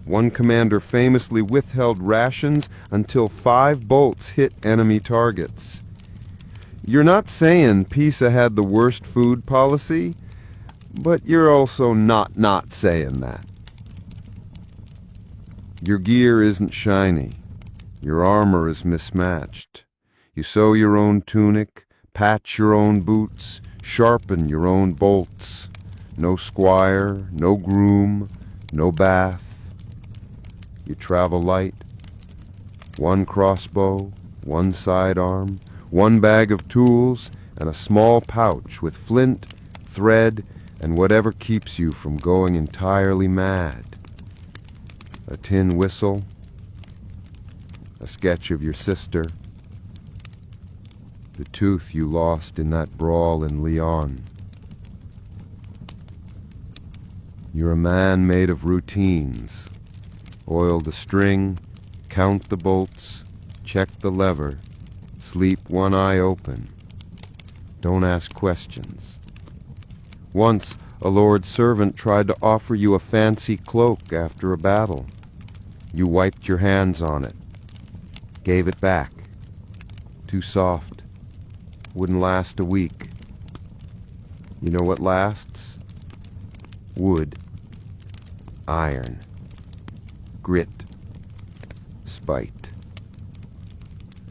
One commander famously withheld rations until 5 bolts hit enemy targets. You're not saying Pisa had the worst food policy, but you're also not saying that. Your gear isn't shiny. Your armor is mismatched. You sew your own tunic, patch your own boots, sharpen your own bolts. No squire, no groom, no bath. You travel light. One crossbow, one sidearm, one bag of tools, and a small pouch with flint, thread, and whatever keeps you from going entirely mad. A tin whistle, a sketch of your sister, the tooth you lost in that brawl in Lyon. You're a man made of routines. Oil the string, count the bolts, check the lever, sleep one eye open. Don't ask questions. Once, a lord's servant tried to offer you a fancy cloak after a battle. You wiped your hands on it, gave it back. Too soft. Wouldn't last a week. You know what lasts? Wood, iron, grit, spite,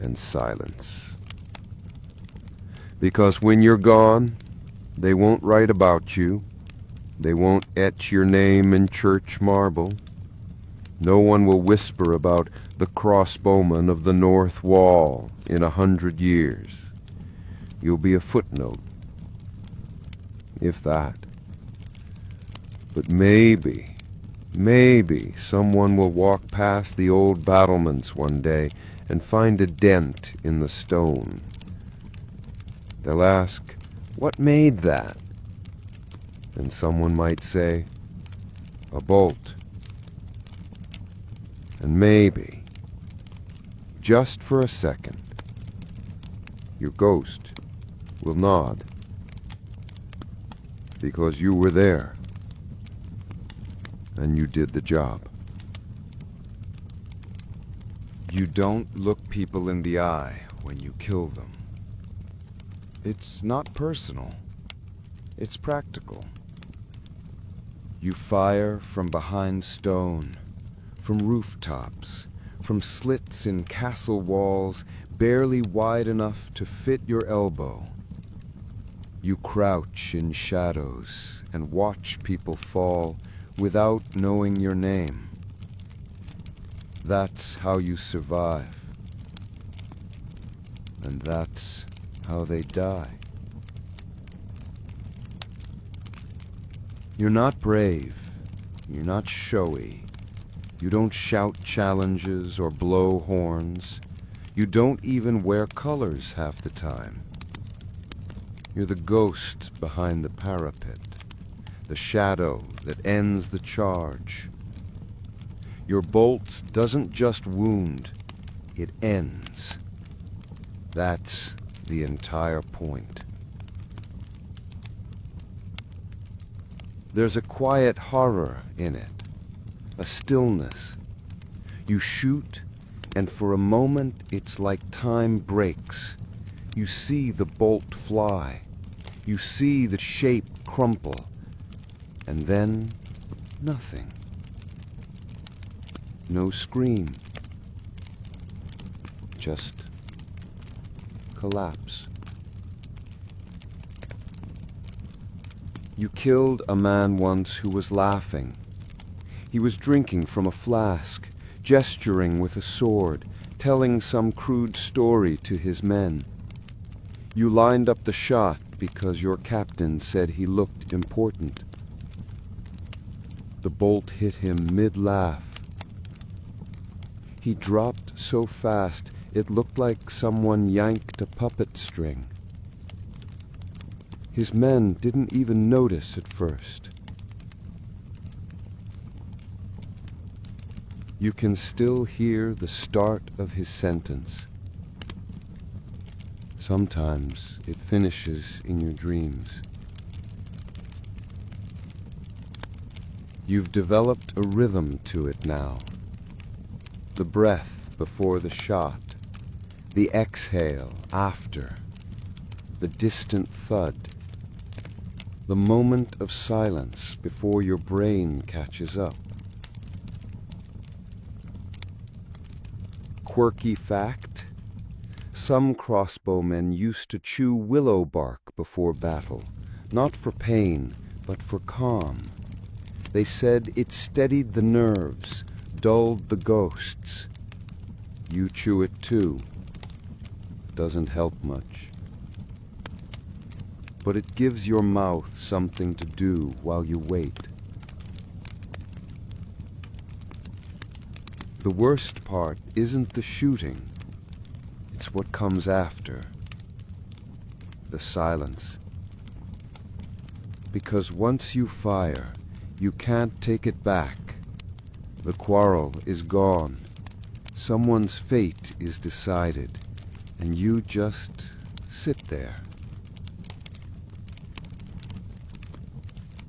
and silence. Because when you're gone, they won't write about you. They won't etch your name in church marble. No one will whisper about the crossbowman of the North Wall in 100 years. You'll be a footnote, if that. But maybe someone will walk past the old battlements one day and find a dent in the stone. They'll ask, "What made that?" And someone might say, "A bolt." And maybe, just for a second, your ghost will nod, because you were there, and you did the job. You don't look people in the eye when you kill them. It's not personal. It's practical. You fire from behind stone, from rooftops, from slits in castle walls barely wide enough to fit your elbow. You crouch in shadows and watch people fall without knowing your name. That's how you survive. And that's how they die. You're not brave. You're not showy. You don't shout challenges or blow horns. You don't even wear colors half the time. You're the ghost behind the parapet, the shadow that ends the charge. Your bolt doesn't just wound, it ends. That's the entire point. There's a quiet horror in it, a stillness. You shoot, and for a moment it's like time breaks. You see the bolt fly. You see the shape crumple. And then nothing. No scream. Just collapse. You killed a man once who was laughing. He was drinking from a flask, gesturing with a sword, telling some crude story to his men. You lined up the shot because your captain said he looked important. The bolt hit him mid-laugh. He dropped so fast it looked like someone yanked a puppet string. His men didn't even notice at first. You can still hear the start of his sentence. Sometimes it finishes in your dreams. You've developed a rhythm to it now. The breath before the shot, the exhale after, the distant thud, the moment of silence before your brain catches up. Quirky fact: some crossbowmen used to chew willow bark before battle, not for pain, but for calm. They said it steadied the nerves, dulled the ghosts. You chew it too. Doesn't help much. But it gives your mouth something to do while you wait. The worst part isn't the shooting. It's what comes after. The silence. Because once you fire, you can't take it back. The quarrel is gone. Someone's fate is decided, and you just sit there.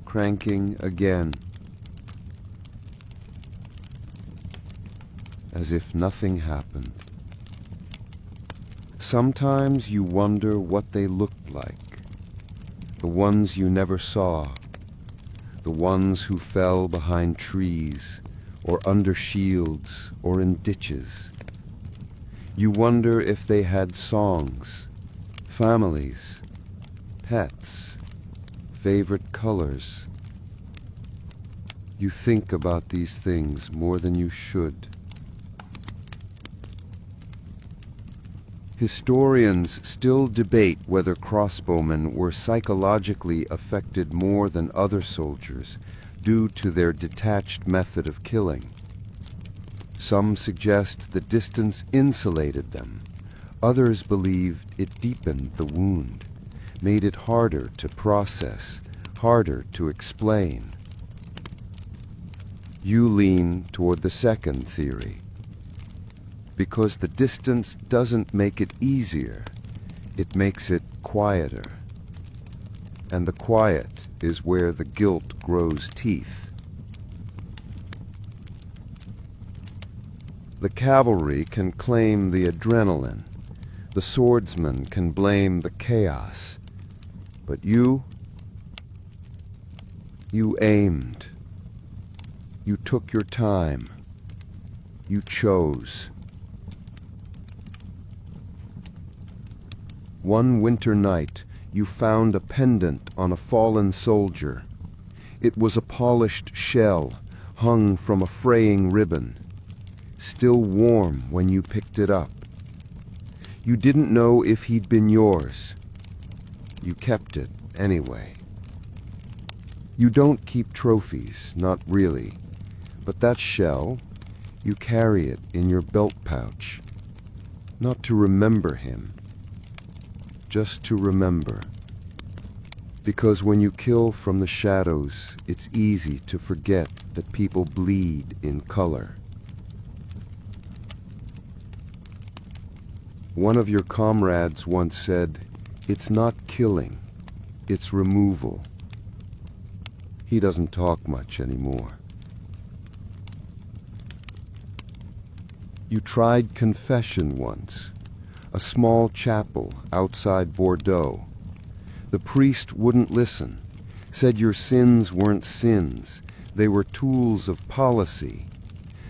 Cranking again. As if nothing happened. Sometimes you wonder what they looked like. The ones you never saw. The ones who fell behind trees, or under shields, or in ditches. You wonder if they had songs, families, pets, favorite colors. You think about these things more than you should. Historians still debate whether crossbowmen were psychologically affected more than other soldiers due to their detached method of killing. Some suggest the distance insulated them. Others believed it deepened the wound, made it harder to process, harder to explain. You lean toward the second theory. Because the distance doesn't make it easier, it makes it quieter. And the quiet is where the guilt grows teeth. The cavalry can claim the adrenaline. The swordsman can blame the chaos. But you aimed. You took your time. You chose. One winter night, you found a pendant on a fallen soldier. It was a polished shell, hung from a fraying ribbon, still warm when you picked it up. You didn't know if he'd been yours. You kept it anyway. You don't keep trophies, not really, but that shell, you carry it in your belt pouch, not to remember him, just to remember. Because when you kill from the shadows, it's easy to forget that people bleed in color. One of your comrades once said, "It's not killing, it's removal." He doesn't talk much anymore. You tried confession once. A small chapel outside Bordeaux. The priest wouldn't listen, said your sins weren't sins, they were tools of policy,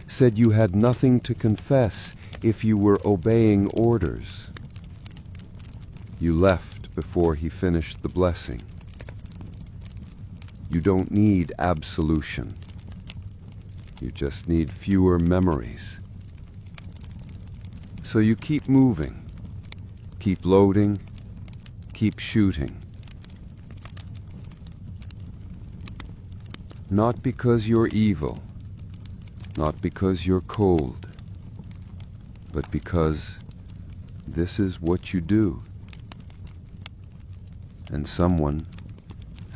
said you had nothing to confess if you were obeying orders. You left before he finished the blessing. You don't need absolution. You just need fewer memories. So you keep moving. Keep loading, keep shooting. Not because you're evil, not because you're cold, but because this is what you do. And someone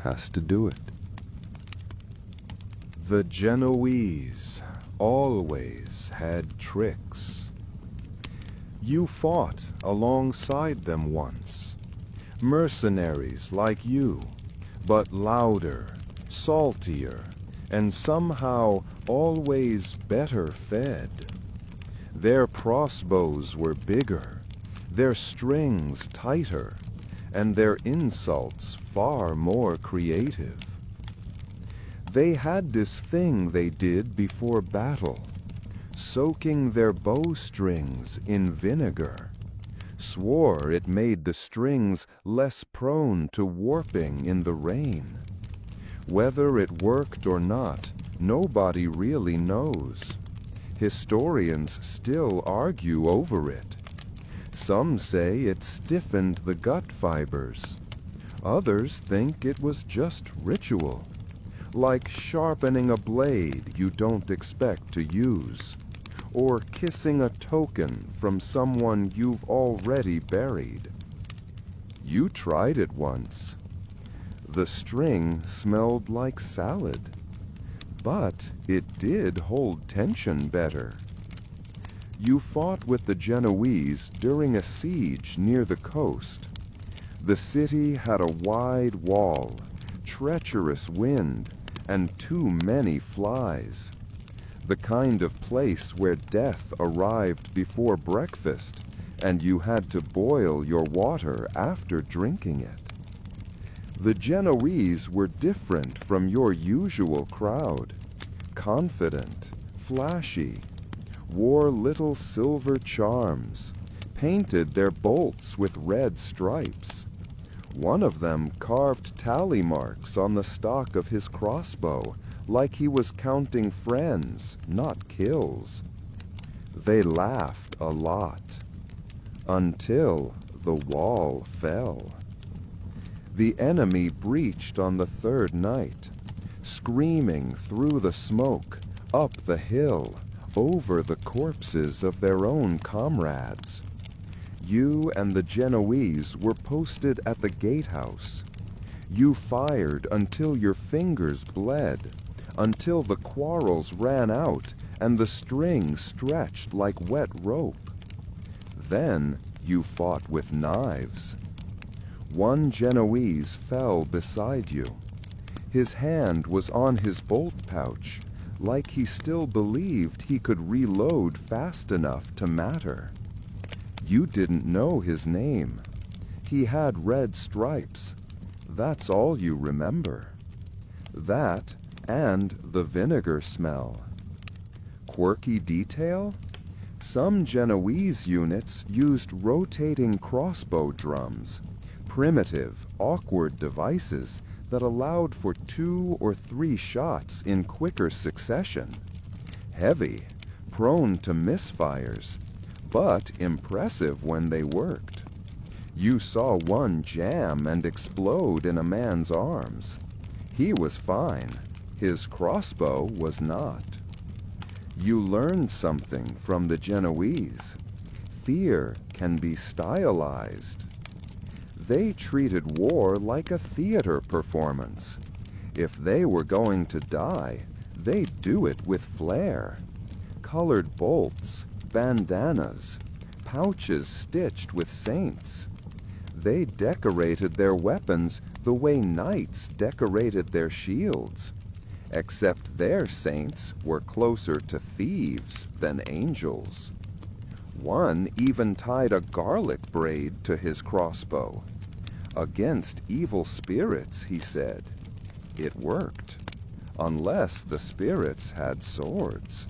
has to do it. The Genoese always had tricks. You fought alongside them once. Mercenaries like you, but louder, saltier, and somehow always better fed. Their crossbows were bigger, their strings tighter, and their insults far more creative. They had this thing they did before battle, soaking their bowstrings in vinegar, swore it made the strings less prone to warping in the rain. Whether it worked or not, nobody really knows. Historians still argue over it. Some say it stiffened the gut fibers. Others think it was just ritual, like sharpening a blade you don't expect to use, or kissing a token from someone you've already buried. You tried it once. The string smelled like salad, but it did hold tension better. You fought with the Genoese during a siege near the coast. The city had a wide wall, treacherous wind, and too many flies. The kind of place where death arrived before breakfast, and you had to boil your water after drinking it. The Genoese were different from your usual crowd. Confident, flashy, wore little silver charms, painted their bolts with red stripes. One of them carved tally marks on the stock of his crossbow, like he was counting friends, not kills. They laughed a lot, until the wall fell. The enemy breached on the third night, screaming through the smoke, up the hill, over the corpses of their own comrades. You and the Genoese were posted at the gatehouse. You fired until your fingers bled, until the quarrels ran out and the string stretched like wet rope. Then you fought with knives. One Genoese fell beside you. His hand was on his bolt pouch, like he still believed he could reload fast enough to matter. You didn't know his name. He had red stripes. That's all you remember. That and the vinegar smell. Quirky detail? Some Genoese units used rotating crossbow drums, primitive, awkward devices that allowed for 2 or 3 shots in quicker succession. Heavy, prone to misfires, but impressive when they worked. You saw one jam and explode in a man's arms. He was fine. His crossbow was not. You learned something from the Genoese. Fear can be stylized. They treated war like a theater performance. If they were going to die, they'd do it with flair. Colored bolts, bandanas, pouches stitched with saints. They decorated their weapons the way knights decorated their shields, except their saints were closer to thieves than angels. One even tied a garlic braid to his crossbow. Against evil spirits, he said. It worked, unless the spirits had swords.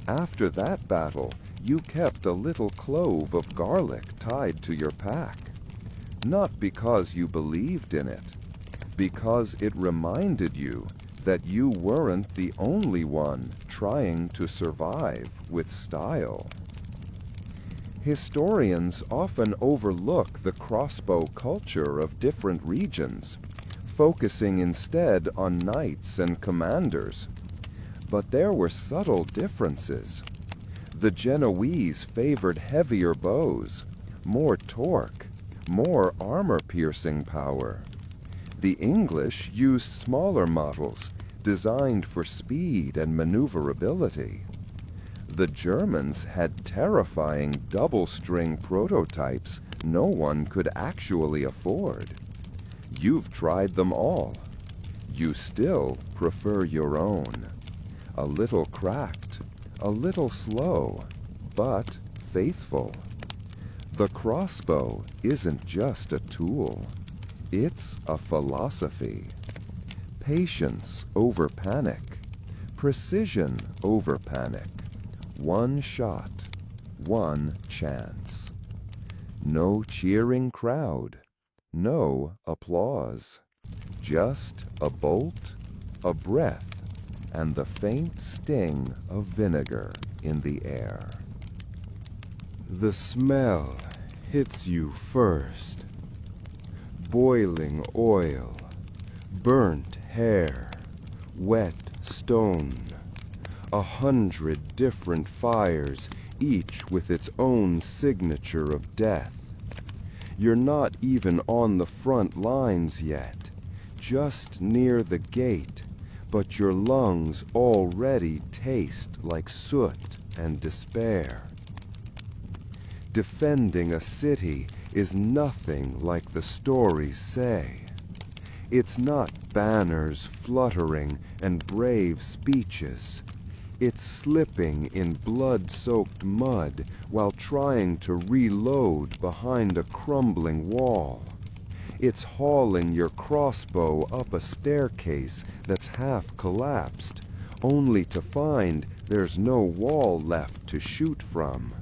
After that battle, you kept a little clove of garlic tied to your pack. Not because you believed in it, because it reminded you that you weren't the only one trying to survive with style. Historians often overlook the crossbow culture of different regions, focusing instead on knights and commanders. But there were subtle differences. The Genoese favored heavier bows, more torque, more armor-piercing power. The English used smaller models designed for speed and maneuverability. The Germans had terrifying double-string prototypes no one could actually afford. You've tried them all. You still prefer your own. A little cracked, a little slow, but faithful. The crossbow isn't just a tool, it's a philosophy. Patience over panic, precision over panic, one shot, one chance. No cheering crowd, no applause, just a bolt, a breath, and the faint sting of vinegar in the air. The smell hits you first. Boiling oil, burnt hair, wet stone. 100 different fires, each with its own signature of death. You're not even on the front lines yet, just near the gate, but your lungs already taste like soot and despair. Defending a city is nothing like the stories say. It's not banners fluttering and brave speeches. It's slipping in blood-soaked mud while trying to reload behind a crumbling wall. It's hauling your crossbow up a staircase that's half collapsed, only to find there's no wall left to shoot from.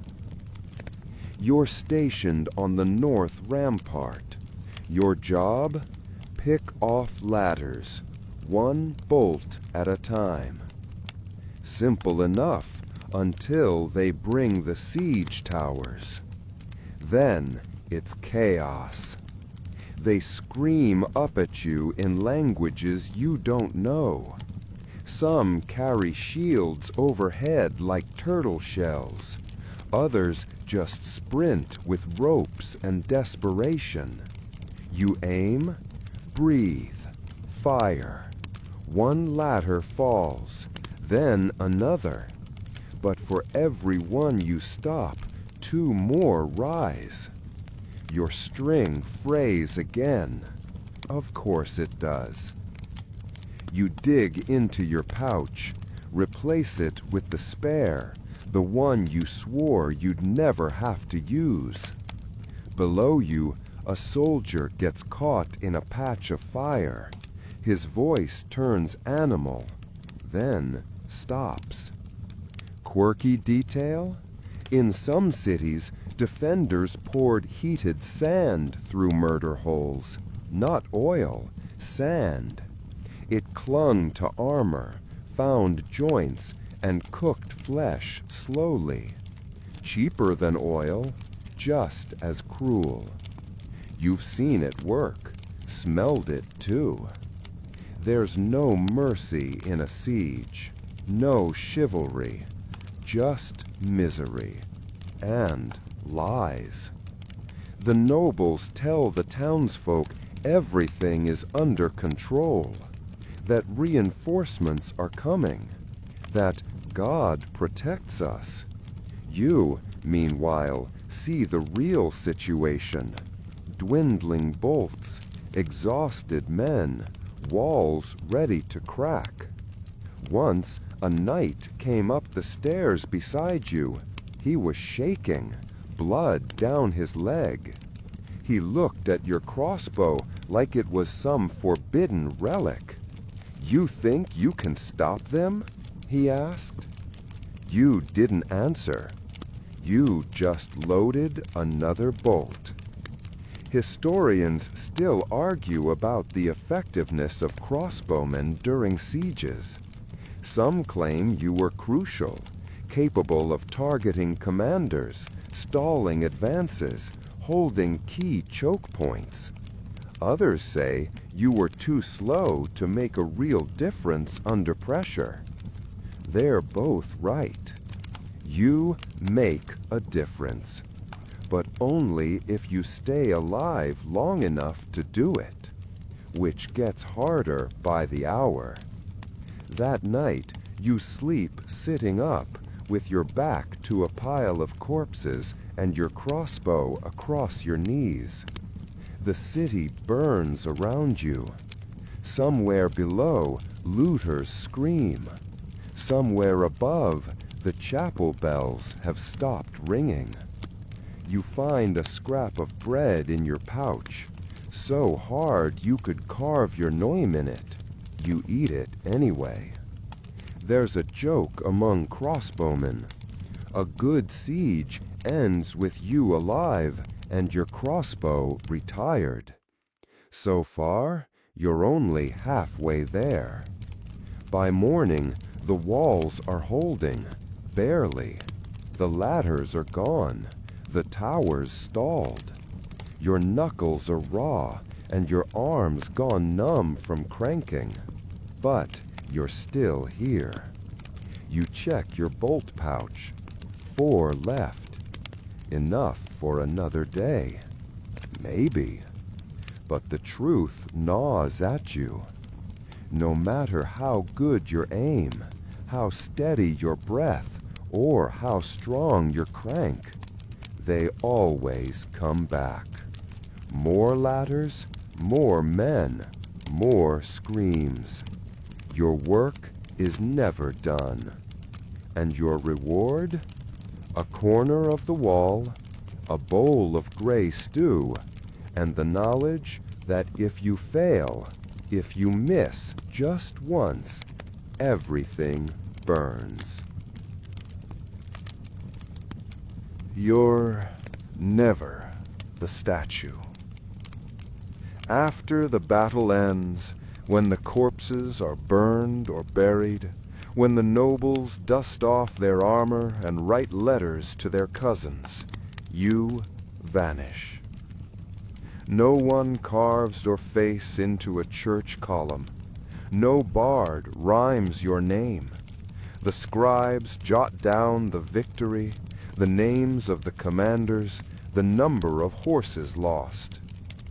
You're stationed on the north rampart. Your job? Pick off ladders, one bolt at a time. Simple enough until they bring the siege towers. Then it's chaos. They scream up at you in languages you don't know. Some carry shields overhead like turtle shells. Others just sprint with ropes and desperation. You aim, breathe, fire. One ladder falls, then another. But for every one you stop, 2 more rise. Your string frays again. Of course it does. You dig into your pouch, replace it with the spare, the one you swore you'd never have to use. Below you, a soldier gets caught in a patch of fire. His voice turns animal, then stops. Quirky detail? In some cities, defenders poured heated sand through murder holes. Not oil, sand. It clung to armor, found joints, and cooked flesh slowly. Cheaper than oil, just as cruel. You've seen it work, smelled it too. There's no mercy in a siege, no chivalry, just misery and lies. The nobles tell the townsfolk everything is under control, that reinforcements are coming, that God protects us. You, meanwhile, see the real situation. Dwindling bolts, exhausted men, walls ready to crack. Once, a knight came up the stairs beside you. He was shaking, blood down his leg. He looked at your crossbow like it was some forbidden relic. "You think you can stop them?" he asked. You didn't answer. You just loaded another bolt. Historians still argue about the effectiveness of crossbowmen during sieges. Some claim you were crucial, capable of targeting commanders, stalling advances, holding key choke points. Others say you were too slow to make a real difference under pressure. They're both right. You make a difference, but only if you stay alive long enough to do it, which gets harder by the hour. That night, you sleep sitting up with your back to a pile of corpses and your crossbow across your knees. The city burns around you. Somewhere below, looters scream. Somewhere above, the chapel bells have stopped ringing. You find a scrap of bread in your pouch, so hard you could carve your name in it. You eat it anyway. There's a joke among crossbowmen. A good siege ends with you alive and your crossbow retired. So far, you're only halfway there. By morning, the walls are holding, barely. The ladders are gone, the towers stalled. Your knuckles are raw and your arms gone numb from cranking. But you're still here. You check your bolt pouch. 4 left. Enough for another day. Maybe. But the truth gnaws at you. No matter how good your aim, how steady your breath, or how strong your crank, they always come back. More ladders, more men, more screams. Your work is never done. And your reward? A corner of the wall, a bowl of gray stew, and the knowledge that if you fail, if you miss just once, everything burns. You're never the statue. After the battle ends, when the corpses are burned or buried, when the nobles dust off their armor and write letters to their cousins, you vanish. No one carves your face into a church column. No bard rhymes your name. The scribes jot down the victory, the names of the commanders, the number of horses lost,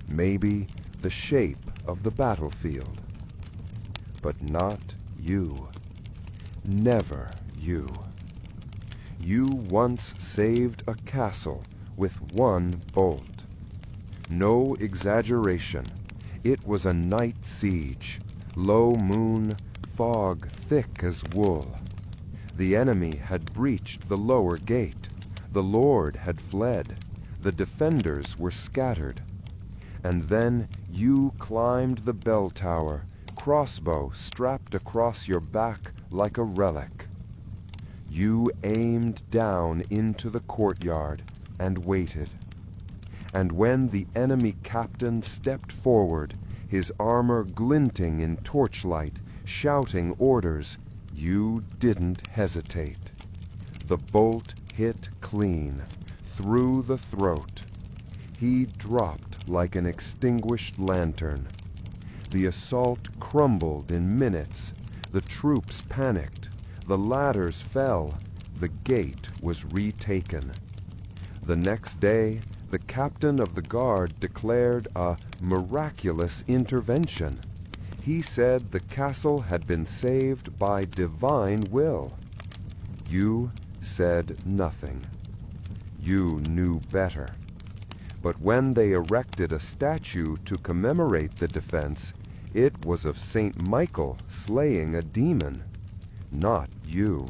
maybe the shape of the battlefield. But not you. Never you. You once saved a castle with 1 bolt. No exaggeration. It was a night siege. Low moon, fog thick as wool. The enemy had breached the lower gate. The Lord had fled. The defenders were scattered. And then you climbed the bell tower, crossbow strapped across your back like a relic. You aimed down into the courtyard and waited. And when the enemy captain stepped forward, his armor glinting in torchlight, shouting orders, you didn't hesitate. The bolt hit clean, through the throat. He dropped like an extinguished lantern. The assault crumbled in minutes. The troops panicked. The ladders fell. The gate was retaken. The next day, the captain of the guard declared a miraculous intervention. He said the castle had been saved by divine will. You said nothing. You knew better. But when they erected a statue to commemorate the defense, it was of Saint Michael slaying a demon, not you.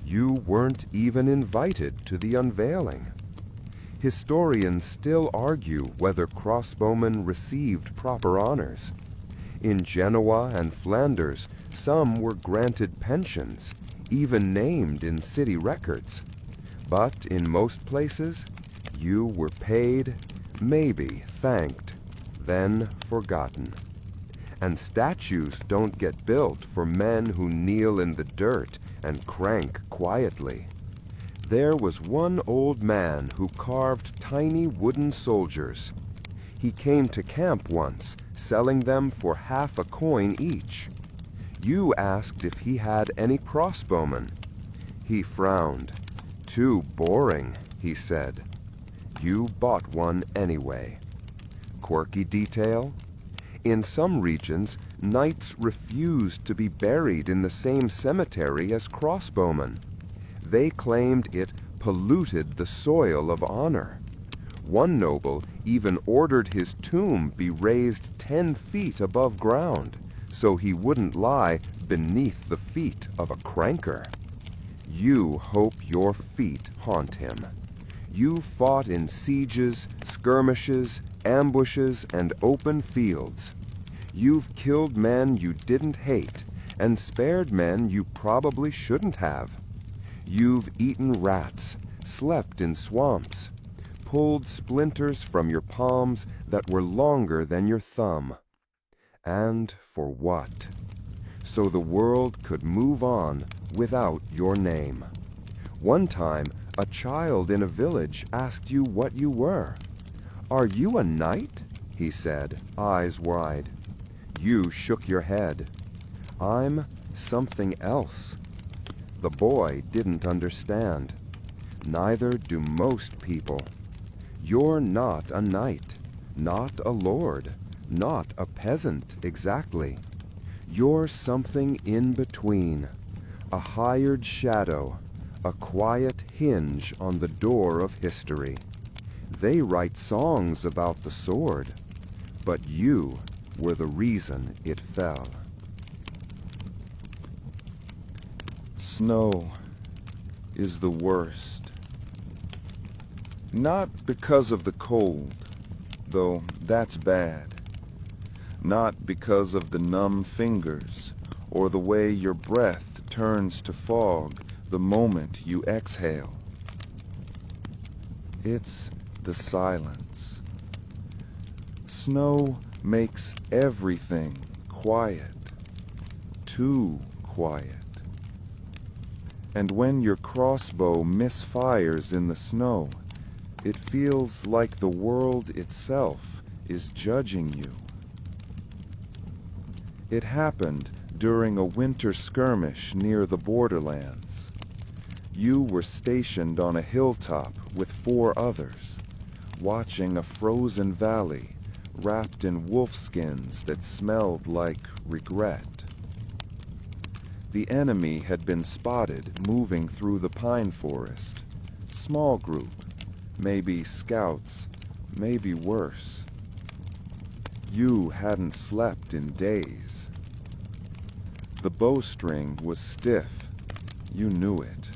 You weren't even invited to the unveiling. Historians still argue whether crossbowmen received proper honors. In Genoa and Flanders, some were granted pensions, even named in city records. But in most places, you were paid, maybe thanked, then forgotten. And statues don't get built for men who kneel in the dirt and crank quietly. There was one old man who carved tiny wooden soldiers. He came to camp once, selling them for half a coin each. You asked if he had any crossbowmen. He frowned. Too boring, he said. You bought one anyway. Quirky detail? In some regions, knights refused to be buried in the same cemetery as crossbowmen. They claimed it polluted the soil of honor. One noble even ordered his tomb be raised 10 feet above ground, so he wouldn't lie beneath the feet of a cranker. You hope your feet haunt him. You fought in sieges, skirmishes, ambushes, and open fields. You've killed men you didn't hate and spared men you probably shouldn't have. You've eaten rats, slept in swamps, pulled splinters from your palms that were longer than your thumb. And for what? So the world could move on without your name. One time, a child in a village asked you what you were. "Are you a knight?" he said, eyes wide. You shook your head. "I'm something else." The boy didn't understand. Neither do most people. You're not a knight, not a lord, not a peasant exactly. You're something in between, a hired shadow, a quiet hinge on the door of history. They write songs about the sword, but you were the reason it fell. Snow is the worst. Not because of the cold, though that's bad. Not because of the numb fingers or the way your breath turns to fog the moment you exhale. It's the silence. Snow makes everything quiet, too quiet. And when your crossbow misfires in the snow, it feels like the world itself is judging you. It happened during a winter skirmish near the borderlands. You were stationed on a hilltop with 4 others, watching a frozen valley wrapped in wolfskins that smelled like regret. The enemy had been spotted moving through the pine forest. Small group, maybe scouts, maybe worse. You hadn't slept in days. The bowstring was stiff. You knew it.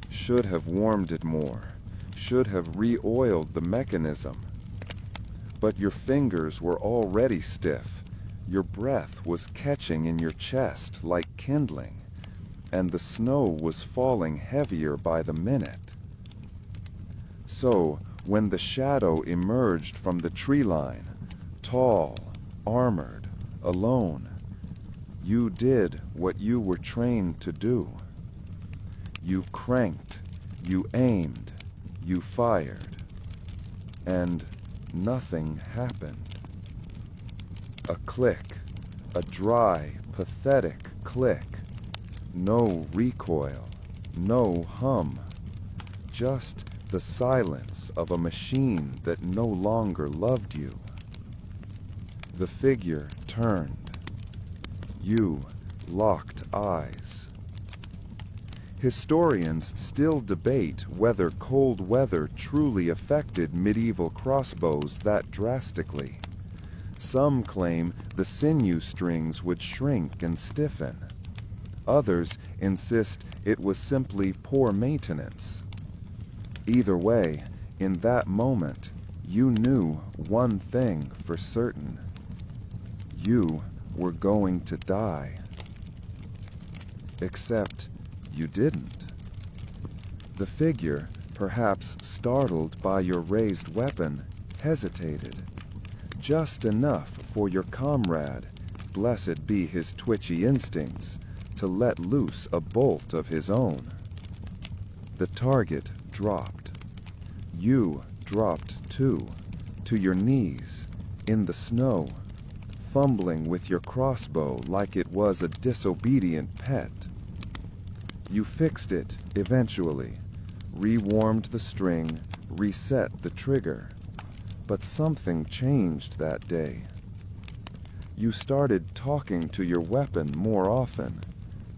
Should have warmed it more. Should have re-oiled the mechanism. But your fingers were already stiff. Your breath was catching in your chest like kindling, and the snow was falling heavier by the minute. So, when the shadow emerged from the tree line, tall, armored, alone, you did what you were trained to do. You cranked, you aimed, you fired, and nothing happened. A click, a dry, pathetic click. No recoil, no hum, just the silence of a machine that no longer loved you. The figure turned. You locked eyes. Historians still debate whether cold weather truly affected medieval crossbows that drastically. Some claim the sinew strings would shrink and stiffen. Others insist it was simply poor maintenance. Either way, in that moment, you knew one thing for certain. You were going to die. Except you didn't. The figure, perhaps startled by your raised weapon, hesitated. Just enough for your comrade, blessed be his twitchy instincts, to let loose a bolt of his own. The target dropped. You dropped too, to your knees, in the snow, fumbling with your crossbow like it was a disobedient pet. You fixed it eventually, rewarmed the string, reset the trigger. But something changed that day. You started talking to your weapon more often,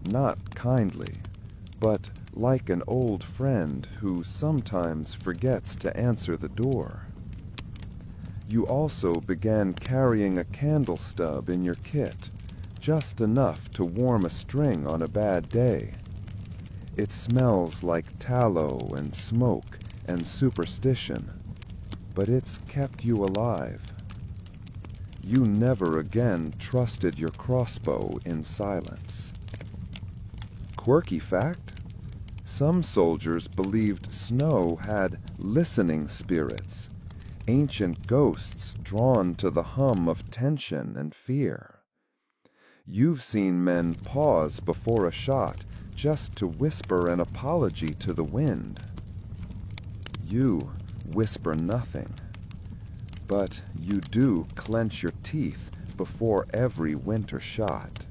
not kindly, but like an old friend who sometimes forgets to answer the door. You also began carrying a candle stub in your kit, just enough to warm a string on a bad day. It smells like tallow and smoke and superstition, but it's kept you alive. You never again trusted your crossbow in silence. Quirky fact: some soldiers believed snow had listening spirits, ancient ghosts drawn to the hum of tension and fear. You've seen men pause before a shot just to whisper an apology to the wind. You whisper nothing, but you do clench your teeth before every winter shot.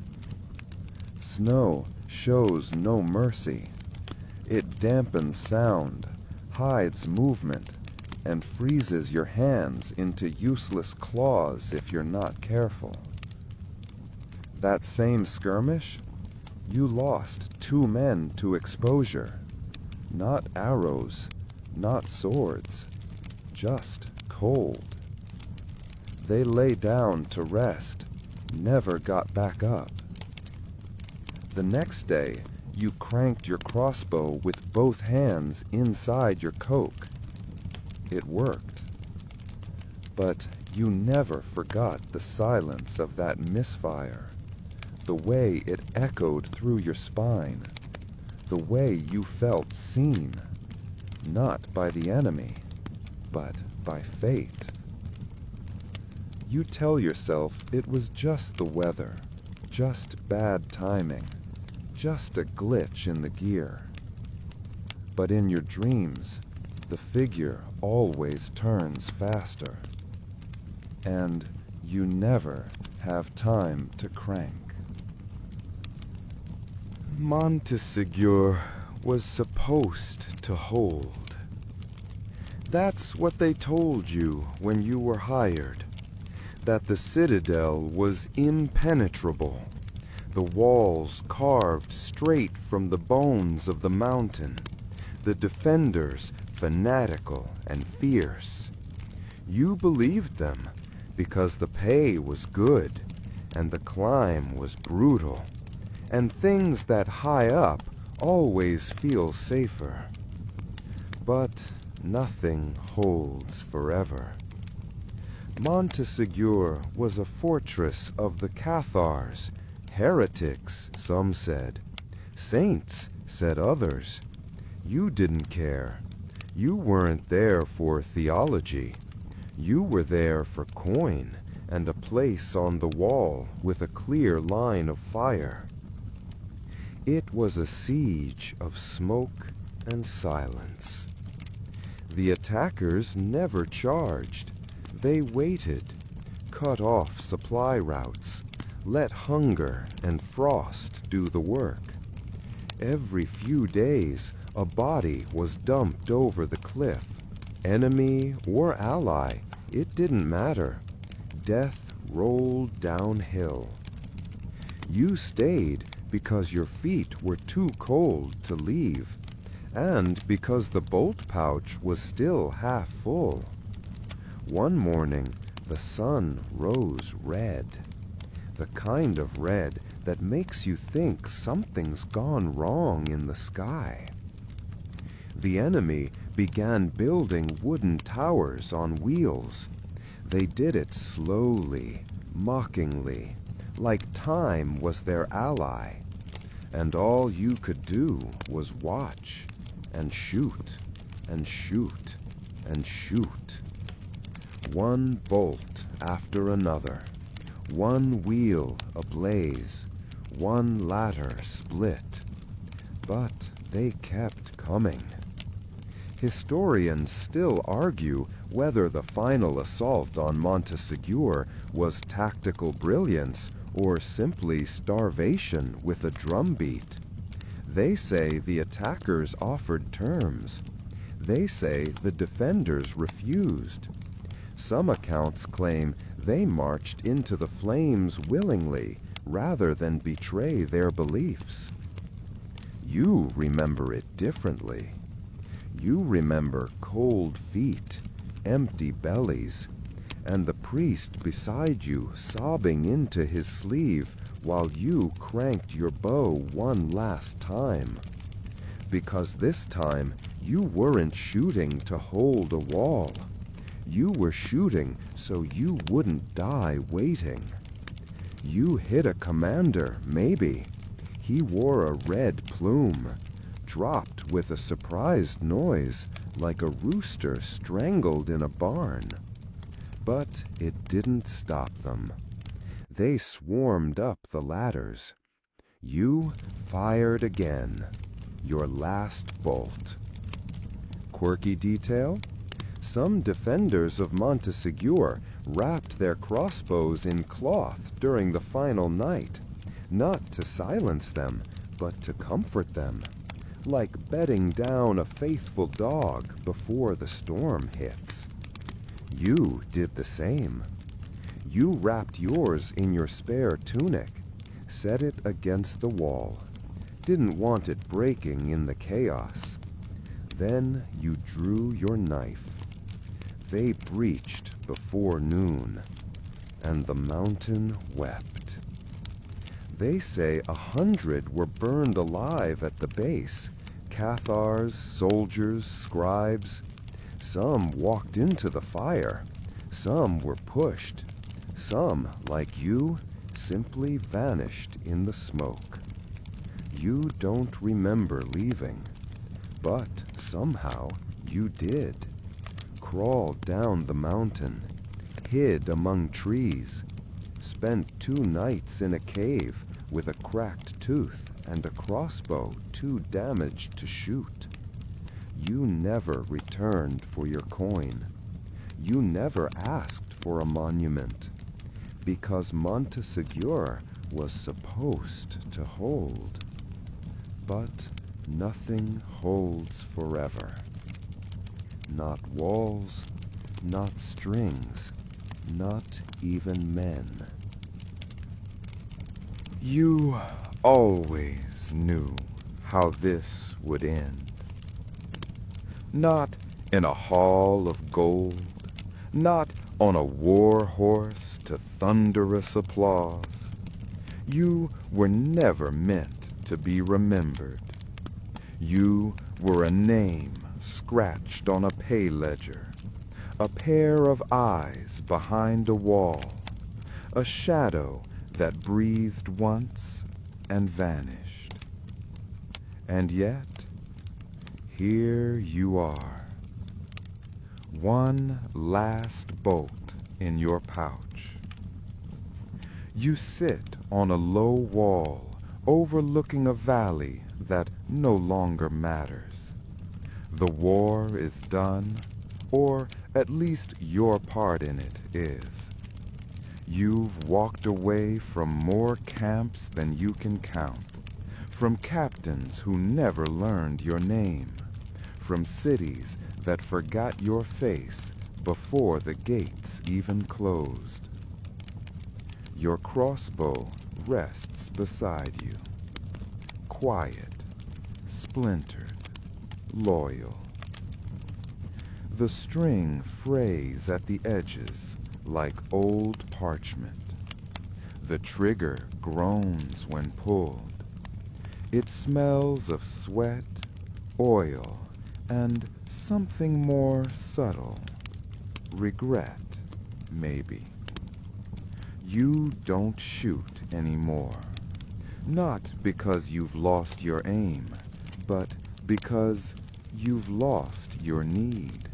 Snow shows no mercy. It dampens sound, hides movement, and freezes your hands into useless claws if you're not careful. That same skirmish, you lost 2 men to exposure. Not arrows, not swords, just cold. They lay down to rest, never got back up. The next day, you cranked your crossbow with both hands inside your coke. It worked. But you never forgot the silence of that misfire, the way it echoed through your spine, the way you felt seen, not by the enemy, but by fate. You tell yourself it was just the weather, just bad timing, just a glitch in the gear. But in your dreams, the figure always turns faster. And you never have time to crank. Montsegur was supposed to hold. That's what they told you when you were hired. That the citadel was impenetrable, the walls carved straight from the bones of the mountain, the defenders fanatical and fierce. You believed them because the pay was good and the climb was brutal, and things that high up always feel safer. But nothing holds forever. Montsegur was a fortress of the Cathars, heretics, some said. Saints, said others. You didn't care. You weren't there for theology. You were there for coin and a place on the wall with a clear line of fire. It was a siege of smoke and silence. The attackers never charged. They waited, cut off supply routes, let hunger and frost do the work. Every few days, a body was dumped over the cliff. Enemy or ally, it didn't matter. Death rolled downhill. You stayed because your feet were too cold to leave, and because the bolt pouch was still half full. One morning, the sun rose red, the kind of red that makes you think something's gone wrong in the sky. The enemy began building wooden towers on wheels. They did it slowly, mockingly, like time was their ally, and all you could do was watch and shoot and shoot and shoot. One bolt after another, one wheel ablaze, one ladder split. But they kept coming. Historians still argue whether the final assault on Montsegur was tactical brilliance or simply starvation with a drumbeat. They say the attackers offered terms. They say the defenders refused. Some accounts claim they marched into the flames willingly rather than betray their beliefs. You remember it differently. You remember cold feet, empty bellies, and the priest beside you sobbing into his sleeve while you cranked your bow one last time. because this time you weren't shooting to hold a wall. You were shooting so you wouldn't die waiting. You hit a commander, maybe. He wore a red plume, dropped with a surprised noise like a rooster strangled in a barn. But it didn't stop them. They swarmed up the ladders. You fired again, your last bolt. Quirky detail? Some defenders of Montesegur wrapped their crossbows in cloth during the final night, not to silence them, but to comfort them, like bedding down a faithful dog before the storm hits. You did the same. You wrapped yours in your spare tunic, set it against the wall, didn't want it breaking in the chaos. Then you drew your knife. They breached before noon, and the mountain wept. They say 100 were burned alive at the base, Cathars, soldiers, scribes. Some walked into the fire, some were pushed, some, like you, simply vanished in the smoke. You don't remember leaving, but somehow you did. Crawled down the mountain, hid among trees, spent 2 nights in a cave with a cracked tooth and a crossbow too damaged to shoot. You never returned for your coin. You never asked for a monument, because Montesegur was supposed to hold. But nothing holds forever. Not walls, not strings, not even men. You always knew how this would end. Not in a hall of gold, not on a war horse to thunderous applause. You were never meant to be remembered. You were a name scratched on a pay ledger, a pair of eyes behind a wall, a shadow that breathed once and vanished. And yet, here you are, one last bolt in your pouch. You sit on a low wall overlooking a valley that no longer matters. The war is done, or at least your part in it is. You've walked away from more camps than you can count, from captains who never learned your name, from cities that forgot your face before the gates even closed. Your crossbow rests beside you, quiet, splintered, loyal. The string frays at the edges like old parchment. The trigger groans when pulled. It smells of sweat, oil, and something more subtle. Regret, maybe. You don't shoot anymore. Not because you've lost your aim, but because you've lost your need.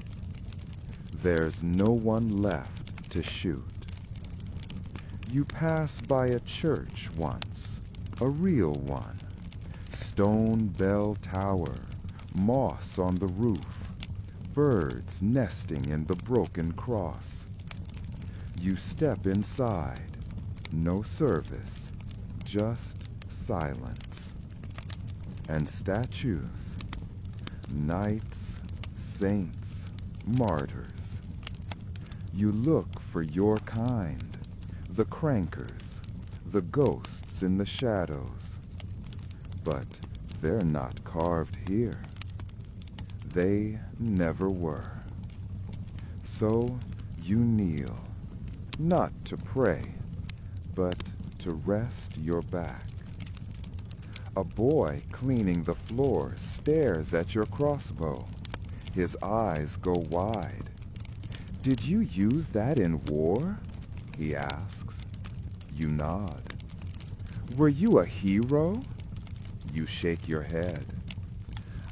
There's no one left to shoot. You pass by a church once, a real one. Stone bell tower, moss on the roof, birds nesting in the broken cross. You step inside, no service, just silence. And statues, knights, saints, martyrs. You look for your kind, the crankers, the ghosts in the shadows. But they're not carved here. They never were. So you kneel, not to pray, but to rest your back. A boy cleaning the floor stares at your crossbow. His eyes go wide. "Did you use that in war?" he asks. You nod. "Were you a hero?" You shake your head.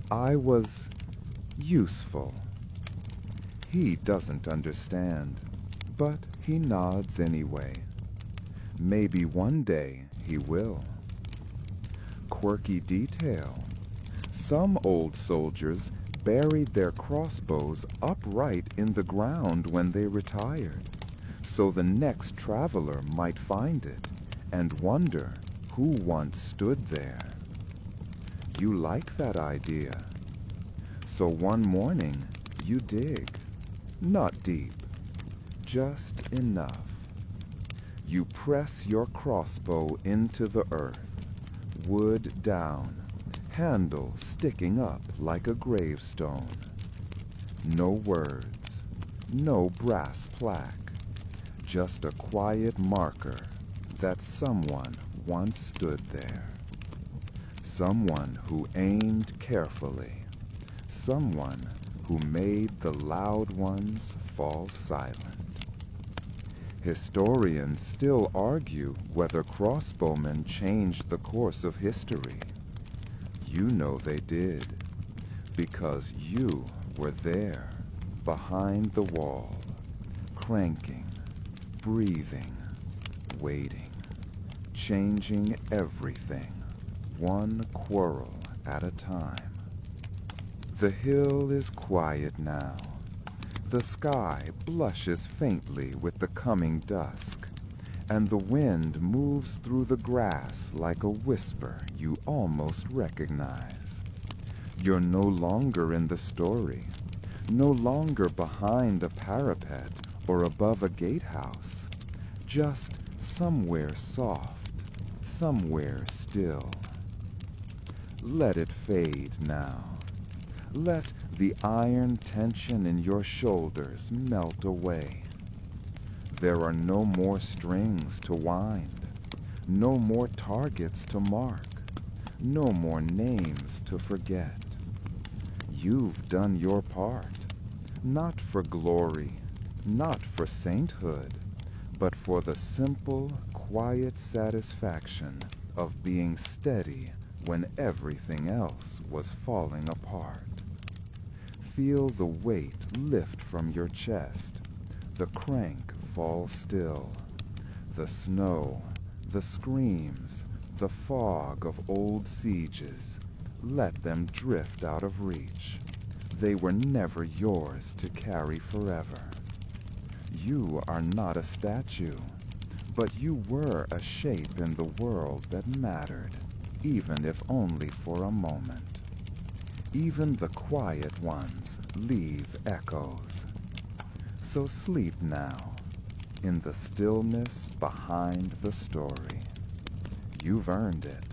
"I was useful." He doesn't understand, but he nods anyway. Maybe one day he will. Quirky detail. Some old soldiers buried their crossbows upright in the ground when they retired, so the next traveler might find it and wonder who once stood there. You like that idea. So one morning you dig, not deep, just enough. You press your crossbow into the earth, wood down, handle sticking up like a gravestone. No words, no brass plaque, just a quiet marker that someone once stood there. Someone who aimed carefully, someone who made the loud ones fall silent. Historians still argue whether crossbowmen changed the course of history. You know they did, because you were there, behind the wall, cranking, breathing, waiting, changing everything, one quarrel at a time. The hill is quiet now. The sky blushes faintly with the coming dusk, and the wind moves through the grass like a whisper you almost recognize. You're no longer in the story, no longer behind a parapet or above a gatehouse, just somewhere soft, somewhere still. Let it fade now. Let the iron tension in your shoulders melt away. There are no more strings to wind, no more targets to mark, no more names to forget. You've done your part, not for glory, not for sainthood, but for the simple, quiet satisfaction of being steady when everything else was falling apart. Feel the weight lift from your chest, the crank fall still. The snow, the screams, the fog of old sieges, let them drift out of reach. They were never yours to carry forever. You are not a statue, but you were a shape in the world that mattered, even if only for a moment. Even the quiet ones leave echoes. So sleep now, in the stillness behind the story. You've earned it.